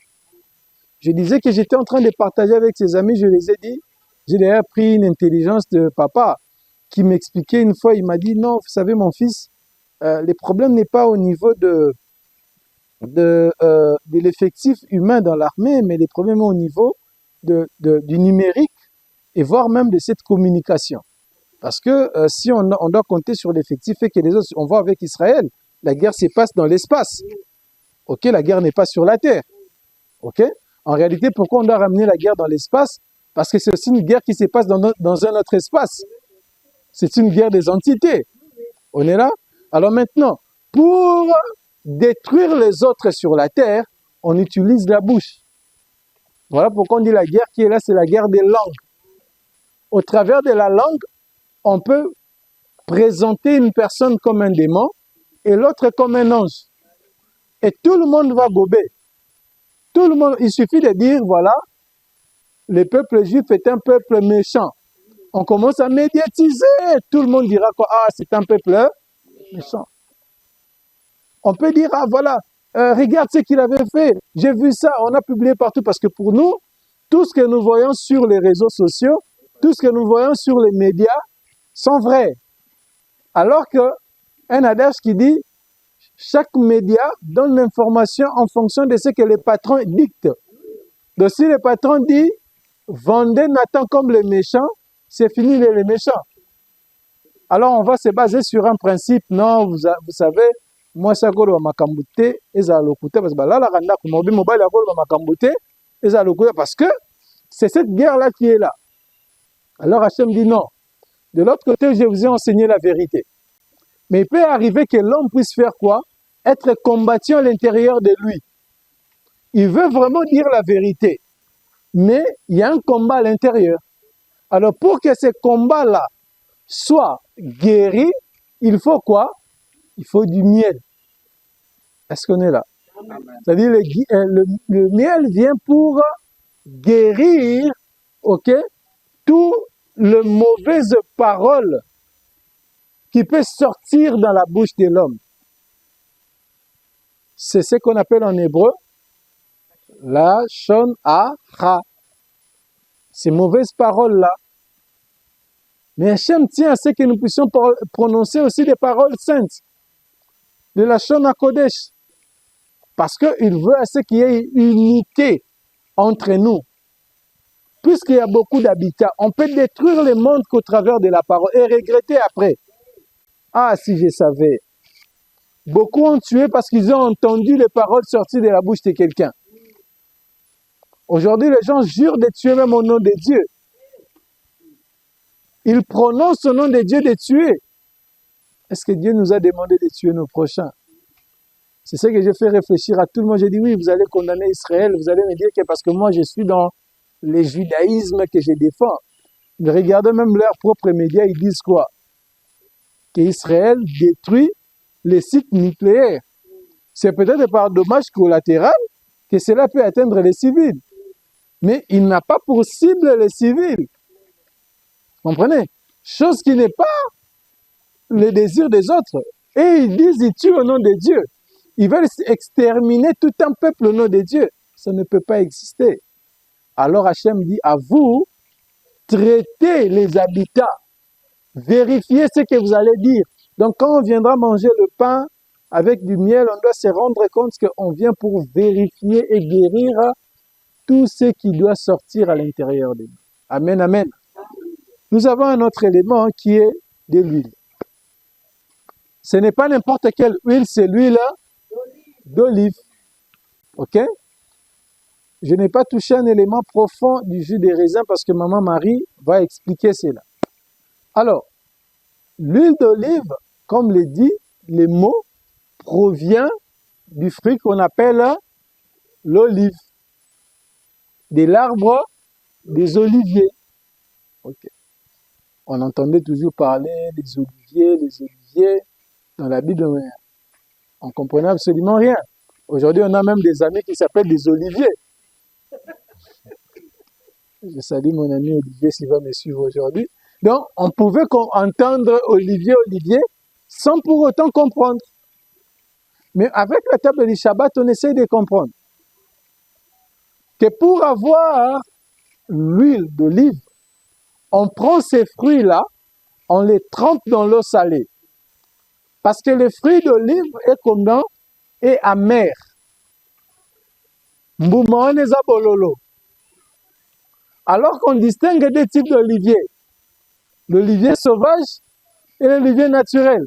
Je disais que j'étais en train de partager avec ses amis, je les ai dit, j'ai d'ailleurs pris une intelligence de papa qui m'expliquait une fois, il m'a dit, non, vous savez mon fils, le problème n'est pas au niveau de l'effectif humain dans l'armée, mais les problèmes au niveau du numérique et voire même de cette communication. Parce que si on doit compter sur l'effectif et que les autres, on voit avec Israël, la guerre se passe dans l'espace. Ok, la guerre n'est pas sur la terre. Ok, en réalité, pourquoi on doit ramener la guerre dans l'espace? Parce que c'est aussi une guerre qui se passe dans un autre espace. C'est une guerre des entités. On est là? Alors maintenant, pour détruire les autres sur la terre, on utilise la bouche. Voilà pourquoi on dit la guerre qui est là, c'est la guerre des langues. Au travers de la langue, on peut présenter une personne comme un démon et l'autre comme un ange. Et tout le monde va gober. Tout le monde, il suffit de dire, voilà, le peuple juif est un peuple méchant. On commence à médiatiser. Tout le monde dira quoi? Ah, c'est un peuple méchant. On peut dire, ah voilà, regarde ce qu'il avait fait. J'ai vu ça, on a publié partout. Parce que pour nous, tout ce que nous voyons sur les réseaux sociaux, tout ce que nous voyons sur les médias sont vrais. Alors qu'un adage qui dit, chaque média donne l'information en fonction de ce que les patrons dictent. Donc si le patron dit, vendez Nathan comme le méchant, c'est fini les méchants. Alors on va se baser sur un principe. Non, vous savez, moi ça go le makambute eza lokuta parce que là la randa ko mobi mobile ya go le makambute eza lokuta parce que c'est cette guerre là qui est là. Alors Hachem dit non. De l'autre côté, je vous ai enseigné la vérité. Mais il peut arriver que l'homme puisse faire quoi? Être combattu à l'intérieur de lui. Il veut vraiment dire la vérité. Mais il y a un combat à l'intérieur. Alors pour que ce combat-là soit guéri, il faut quoi? Il faut du miel. Est-ce qu'on est là? C'est-à-dire le miel vient pour guérir, ok, tout le mauvaise parole qui peut sortir dans la bouche de l'homme. C'est ce qu'on appelle en hébreu La shon ha. Ces mauvaises paroles-là. Mais Hachem tient à ce que nous puissions prononcer aussi des paroles saintes. De la shon HaKodesh. Parce qu'il veut à ce qu'il y ait une unité entre nous. Puisqu'il y a beaucoup d'habitats, on peut détruire le monde qu'au travers de la parole et regretter après. Ah, si je savais. Beaucoup ont tué parce qu'ils ont entendu les paroles sorties de la bouche de quelqu'un. Aujourd'hui, les gens jurent de tuer même au nom de Dieu. Ils prononcent au nom de Dieu de tuer. Est-ce que Dieu nous a demandé de tuer nos prochains? C'est ce que j'ai fait réfléchir à tout le monde. J'ai dit oui, vous allez condamner Israël. Vous allez me dire que parce que moi, je suis dans le judaïsme que je défends. Mais regardez même leurs propres médias, ils disent quoi? Qu'Israël détruit les sites nucléaires. C'est peut-être par dommage collatéral que cela peut atteindre les civils. Mais il n'a pas pour cible les civils. Comprenez? Chose qui n'est pas le désir des autres. Et ils disent, ils tuent au nom de Dieu. Ils veulent exterminer tout un peuple au nom de Dieu. Ça ne peut pas exister. Alors Hachem dit, à vous, traitez les habitats. Vérifiez ce que vous allez dire. Donc quand on viendra manger le pain avec du miel, on doit se rendre compte qu'on vient pour vérifier et guérir tout ce qui doit sortir à l'intérieur de nous. Amen, amen. Nous avons un autre élément qui est de l'huile. Ce n'est pas n'importe quelle huile, c'est l'huile d'olive. Ok? Je n'ai pas touché un élément profond du jus des raisins parce que maman Marie va expliquer cela. Alors, l'huile d'olive, comme le dit le mot, provient du fruit qu'on appelle l'olive, de l'arbre des oliviers. Ok. On entendait toujours parler des oliviers dans la Bible, mais on ne comprenait absolument rien. Aujourd'hui, on a même des amis qui s'appellent des oliviers. Je salue mon ami Olivier s'il va me suivre aujourd'hui. Donc, on pouvait entendre Olivier sans pour autant comprendre. Mais avec la table du Shabbat, on essaie de comprendre que pour avoir l'huile d'olive, on prend ces fruits-là, on les trempe dans l'eau salée. Parce que le fruit d'olive est comment? Est amer. Mboumaoneza bololo. Alors qu'on distingue deux types d'olivier. L'olivier sauvage et l'olivier naturel.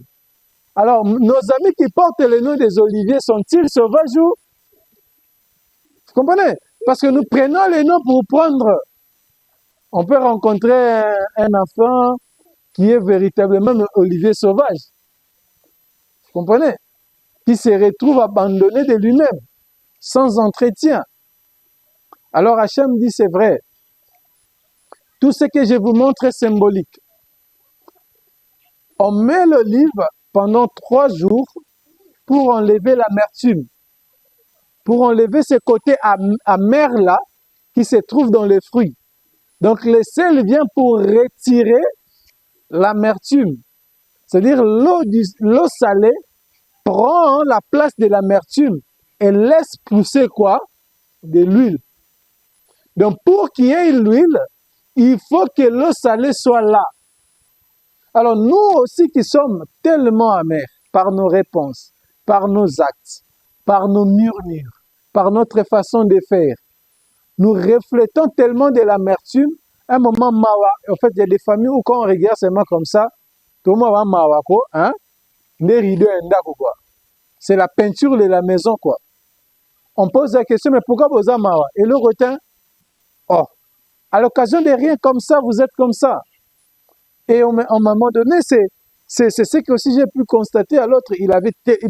Alors, nos amis qui portent le nom des oliviers sont-ils sauvages ou? Vous comprenez? Parce que nous prenons les noms pour prendre. On peut rencontrer un enfant qui est véritablement un olivier sauvage. Vous comprenez? Qui se retrouve abandonné de lui-même, sans entretien. Alors Hachem dit, c'est vrai. Tout ce que je vous montre est symbolique. On met l'olive pendant 3 jours pour enlever l'amertume, pour enlever ce côté amer-là qui se trouve dans les fruits. Donc le sel vient pour retirer l'amertume. C'est-à-dire l'eau salée prend la place de l'amertume et laisse pousser quoi? De l'huile. Donc pour qu'il y ait l'huile, il faut que l'eau salée soit là. Alors nous aussi qui sommes tellement amers par nos réponses, par nos actes, par nos murmures, par notre façon de faire, nous reflétons tellement de l'amertume, un moment mawa. En fait, il y a des familles où quand on regarde seulement comme ça, tout le monde va mawa quoi, hein? Les rideaux quoi. C'est la peinture de la maison quoi. On pose la question, mais pourquoi vous avez mawa? Et le retint, oh, à l'occasion de rien comme ça, vous êtes comme ça. Et à un moment donné, c'est ce que aussi j'ai pu constater à l'autre. Il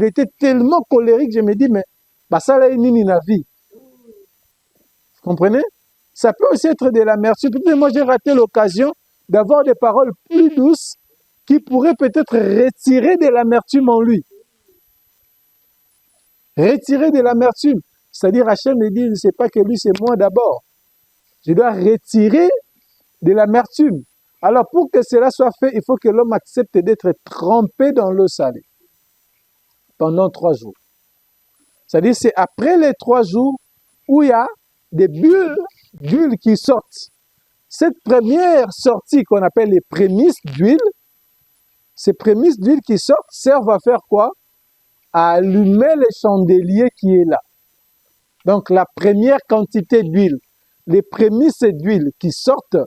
était tellement colérique, je me dis, mais bah ça là, il n'y a vie. Vous comprenez? Ça peut aussi être de l'amertume. Peut-être moi j'ai raté l'occasion d'avoir des paroles plus douces qui pourraient peut-être retirer de l'amertume en lui. Retirer de l'amertume. C'est-à-dire Hachem me dit, c'est pas que lui, c'est moi d'abord. Je dois retirer de l'amertume. Alors pour que cela soit fait, il faut que l'homme accepte d'être trempé dans l'eau salée pendant 3 jours. C'est-à-dire c'est après les 3 jours où il y a des bulles d'huile qui sortent. Cette première sortie qu'on appelle les prémices d'huile, ces prémices d'huile qui sortent servent à faire quoi? À allumer le chandelier qui est là. Donc la première quantité d'huile, les prémices d'huile qui sortent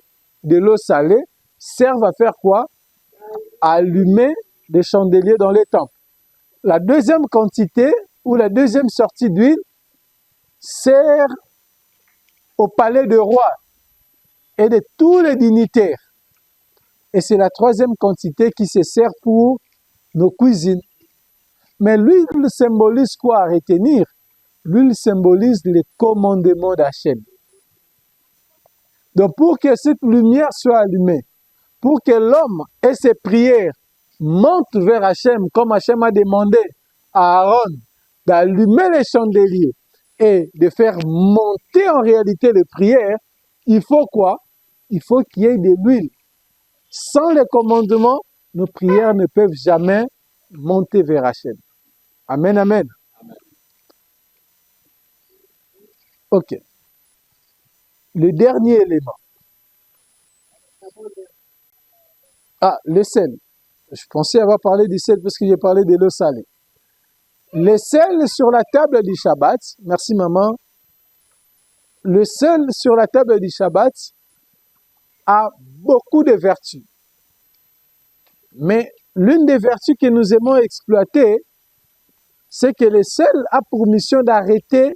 de l'eau salée servent à faire quoi? À allumer des chandeliers dans les temples. La deuxième quantité ou la deuxième sortie d'huile sert au palais de roi et de tous les dignitaires. Et c'est la troisième quantité qui se sert pour nos cuisines. Mais l'huile symbolise quoi à retenir? L'huile symbolise les commandements d'Hachem. Donc pour que cette lumière soit allumée, pour que l'homme et ses prières montent vers Hachem, comme Hachem a demandé à Aaron d'allumer les chandeliers et de faire monter en réalité les prières, il faut quoi? Il faut qu'il y ait de l'huile. Sans les commandements, nos prières ne peuvent jamais monter vers Hachem. Amen, amen. Ok. Le dernier élément. Ah, le sel. Je pensais avoir parlé du sel parce que j'ai parlé de l'eau salée. Le sel sur la table du Shabbat, merci maman, le sel sur la table du Shabbat a beaucoup de vertus. Mais l'une des vertus que nous aimons exploiter, c'est que le sel a pour mission d'arrêter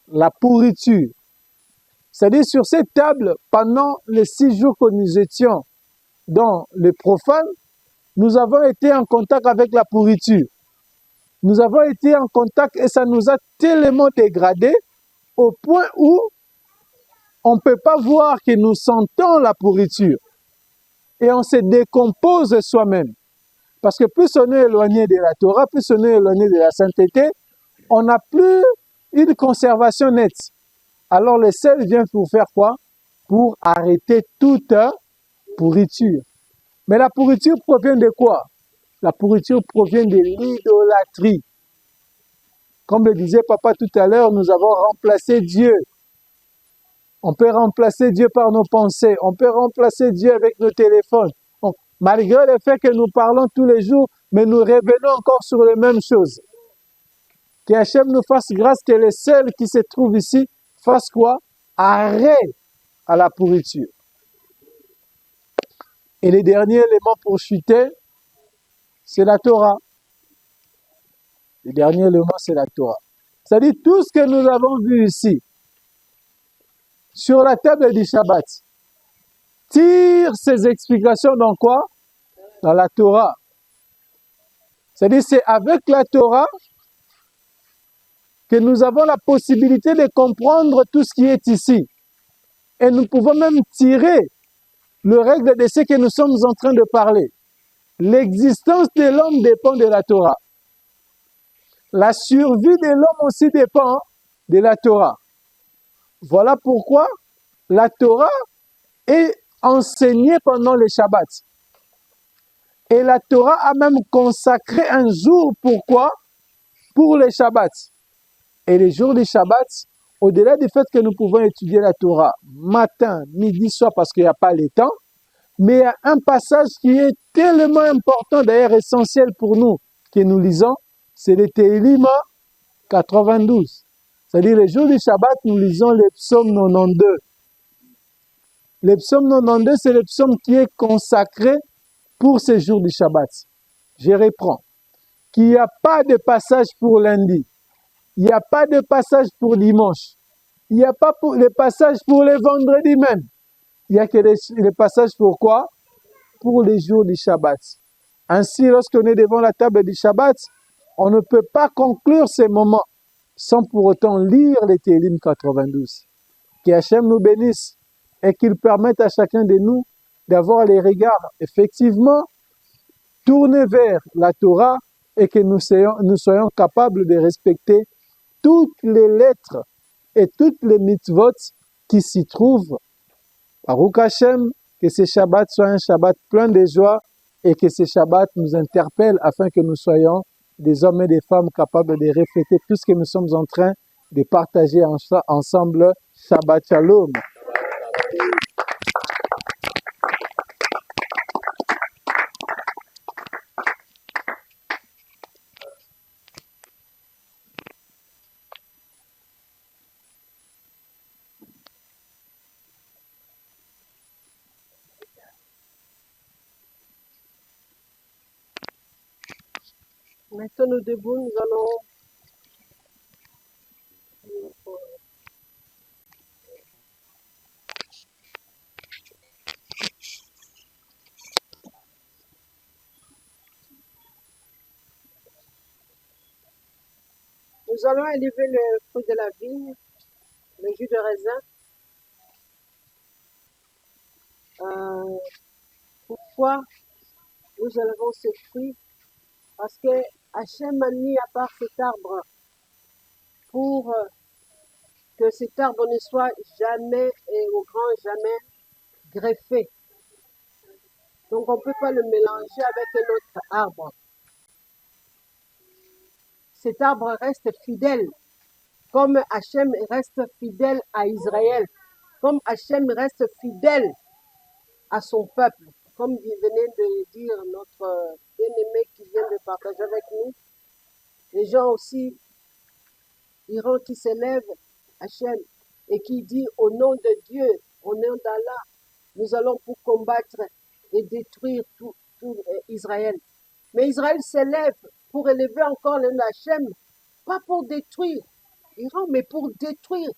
la pourriture. C'est-à-dire sur cette table, pendant les 6 jours que nous étions dans le profane, nous avons été en contact avec la pourriture. Nous avons été en contact et ça nous a tellement dégradés au point où on ne peut pas voir que nous sentons la pourriture. Et on se décompose soi-même. Parce que plus on est éloigné de la Torah, plus on est éloigné de la sainteté, on n'a plus une conservation nette. Alors le sel vient pour faire quoi? Pour arrêter toute pourriture. Mais la pourriture provient de quoi? La pourriture provient de l'idolâtrie. Comme le disait papa tout à l'heure, nous avons remplacé Dieu. On peut remplacer Dieu par nos pensées. On peut remplacer Dieu avec nos téléphones. Malgré le fait que nous parlons tous les jours, mais nous revenons encore sur les mêmes choses. Que Hachem nous fasse grâce que le sel qui se trouve ici fasse quoi? Arrêt à la pourriture. Et le dernier élément pour chuter, c'est la Torah. Le dernier élément, c'est la Torah. C'est-à-dire tout ce que nous avons vu ici, sur la table du Shabbat, tire ses explications dans quoi? Dans la Torah. C'est-à-dire c'est avec la Torah que nous avons la possibilité de comprendre tout ce qui est ici. Et nous pouvons même tirer le règle de ce que nous sommes en train de parler. L'existence de l'homme dépend de la Torah. La survie de l'homme aussi dépend de la Torah. Voilà pourquoi la Torah est enseignée pendant le Shabbat. Et la Torah a même consacré un jour, pourquoi? Pour le Shabbat. Et les jours du Shabbat, au-delà du fait que nous pouvons étudier la Torah matin, midi, soir, parce qu'il n'y a pas le temps, mais il y a un passage qui est tellement important, d'ailleurs essentiel pour nous, que nous lisons, c'est le Tehillim 92. C'est-à-dire les jours du Shabbat, nous lisons le psaume 92. Le psaume 92, c'est le psaume qui est consacré pour ces jours du Shabbat. Je reprends. Qu'il n'y a pas de passage pour lundi. Il n'y a pas de passage pour dimanche. Il n'y a pas de passage pour les vendredis même. Il n'y a que les passages pour quoi? Pour les jours du Shabbat. Ainsi, lorsqu'on est devant la table du Shabbat, on ne peut pas conclure ces moments sans pour autant lire les Tehillim 92. Qu'Hachem nous bénisse et qu'il permette à chacun de nous d'avoir les regards effectivement tournés vers la Torah et que nous soyons capables de respecter toutes les lettres et toutes les mitzvot qui s'y trouvent. Baruch Hashem, que ce Shabbat soit un Shabbat plein de joie et que ce Shabbat nous interpelle afin que nous soyons des hommes et des femmes capables de refléter tout ce que nous sommes en train de partager ensemble Shabbat Shalom. Mettons-nous debout, nous allons élever le fruit de la vigne, le jus de raisin. Pourquoi nous élevons ce fruit? Parce que Hachem a mis à part cet arbre pour que cet arbre ne soit jamais et au grand jamais greffé. Donc on ne peut pas le mélanger avec un autre arbre. Cet arbre reste fidèle, comme Hachem reste fidèle à Israël, comme Hachem reste fidèle à son peuple, comme il venait de dire notre bien-aimé qui vient de partager avec nous. Les gens aussi, Iran qui s'élève, Hachem, et qui dit au nom de Dieu, au nom d'Allah, nous allons pour combattre et détruire tout Israël. Mais Israël s'élève pour élever encore le Hachem, pas pour détruire Iran, mais pour détruire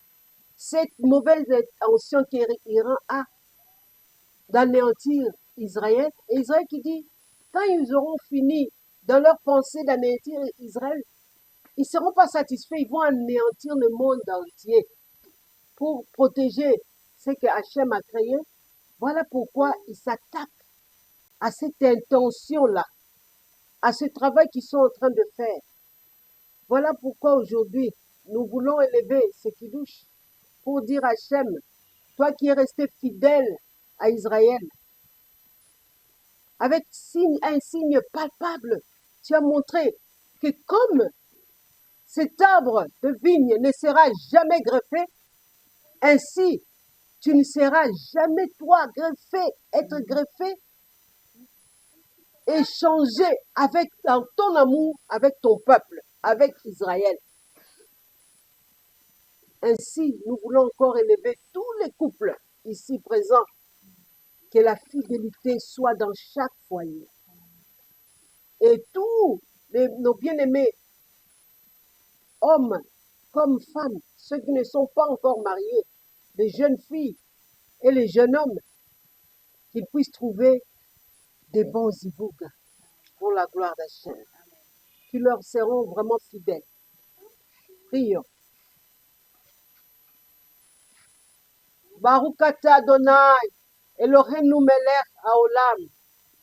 cette mauvaise intention qu'Iran a d'anéantir Israël. Et Israël qui dit, quand ils auront fini dans leur pensée d'anéantir Israël, ils ne seront pas satisfaits, ils vont anéantir le monde entier pour protéger ce que Hachem a créé. Voilà pourquoi ils s'attaquent à cette intention-là, à ce travail qu'ils sont en train de faire. Voilà pourquoi aujourd'hui, nous voulons élever ce kiddush pour dire à Hachem, toi qui es resté fidèle à Israël, avec un signe palpable, tu as montré que comme cet arbre de vigne ne sera jamais greffé, ainsi tu ne seras jamais toi être greffé et changé dans ton amour avec ton peuple, avec Israël. Ainsi, nous voulons encore élever tous les couples ici présents, que la fidélité soit dans chaque foyer. Et tous nos bien-aimés, hommes comme femmes, ceux qui ne sont pas encore mariés, les jeunes filles et les jeunes hommes, qu'ils puissent trouver des bons zivougs pour la gloire d'Hachem, qui leur seront vraiment fidèles. Prions. Baruch ata Adonai, Eloheinu melech haolam,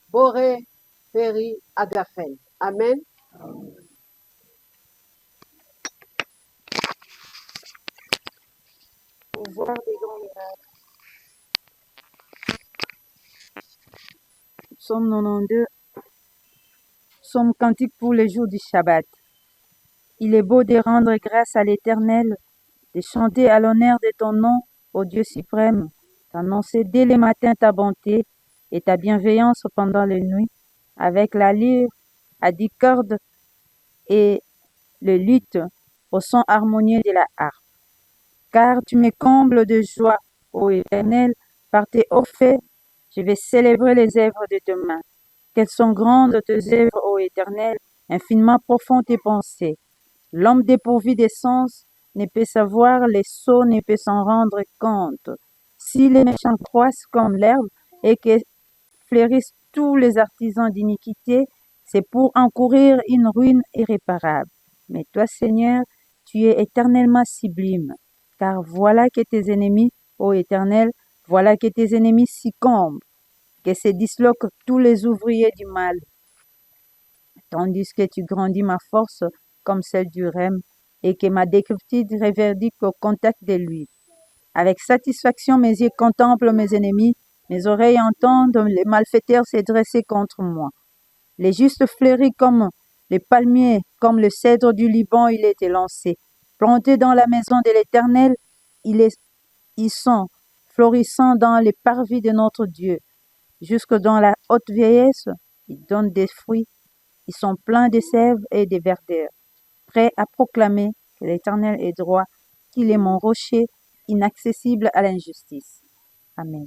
Boré Peri Agafen. Amen. Pour voir des grands miracles. Psaume 92, psaume cantique pour les jours du Shabbat. Il est beau de rendre grâce à l'Éternel, de chanter à l'honneur de ton nom, ô Dieu suprême, d'annoncer dès le matin ta bonté et ta bienveillance pendant les nuits, avec la lyre à 10 cordes et le luth au son harmonieux de la harpe. Car tu me combles de joie, ô Éternel, par tes hauts faits, je vais célébrer les œuvres de tes mains. Quelles sont grandes tes œuvres, ô Éternel, infiniment profondes tes pensées. L'homme dépourvu de sens ne peut savoir, les sots ne peut s'en rendre compte. Si les méchants croissent comme l'herbe et que fleurissent tous les artisans d'iniquité, c'est pour encourir une ruine irréparable. Mais toi, Seigneur, tu es éternellement sublime, car voilà que tes ennemis, ô Éternel, voilà que tes ennemis succombent, que se disloquent tous les ouvriers du mal. Tandis que tu grandis ma force comme celle du rem, et que ma décrépitude reverdit au contact de lui. Avec satisfaction, mes yeux contemplent mes ennemis, mes oreilles entendent les malfaiteurs se dresser contre moi. Les justes fleuris comme les palmiers, comme le cèdre du Liban, il était lancé. Plantés dans la maison de l'Éternel, ils sont florissants dans les parvis de notre Dieu. Jusque dans la haute vieillesse, ils donnent des fruits. Ils sont pleins de sève et de verdeur, prêts à proclamer que l'Éternel est droit, qu'il est mon rocher, inaccessible à l'injustice. Amen.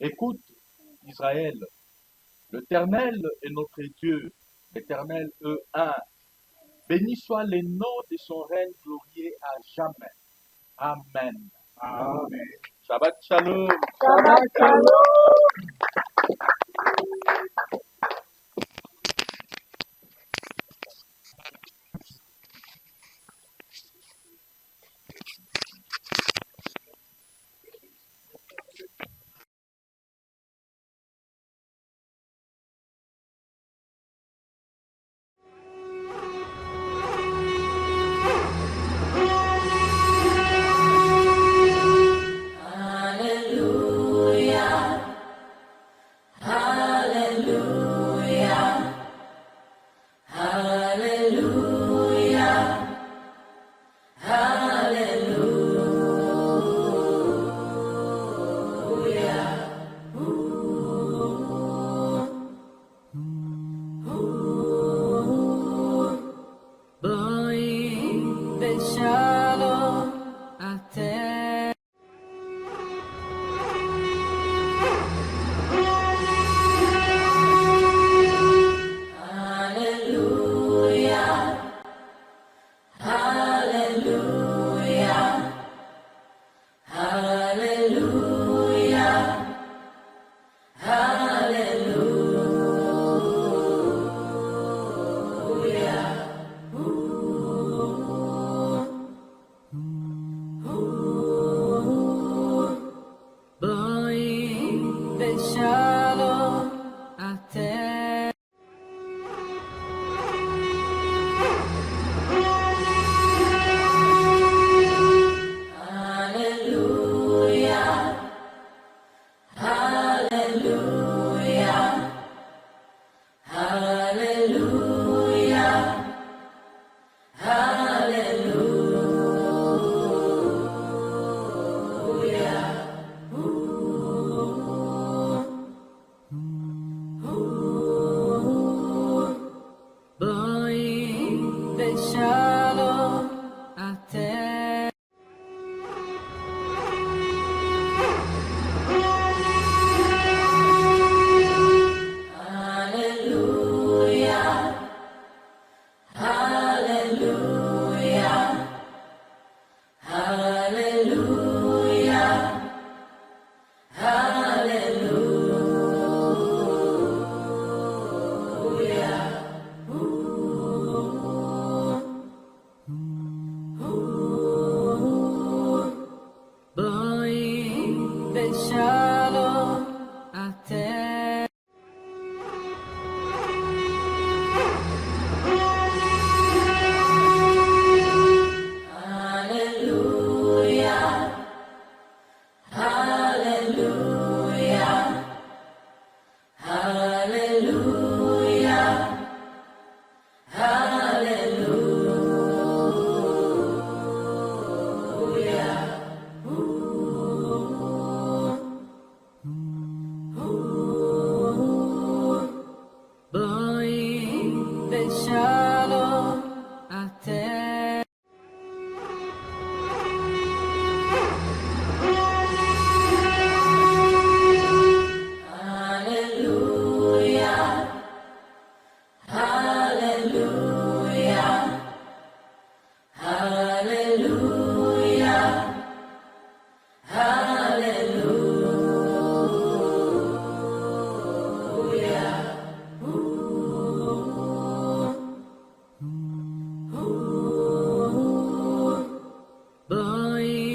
Écoute, Israël, l'Éternel est notre Dieu, l'Éternel est un. Béni soit le nom de son règne glorieux à jamais. Amen. Amen. Shabbat Shalom. Shabbat Shalom. Hallelujah.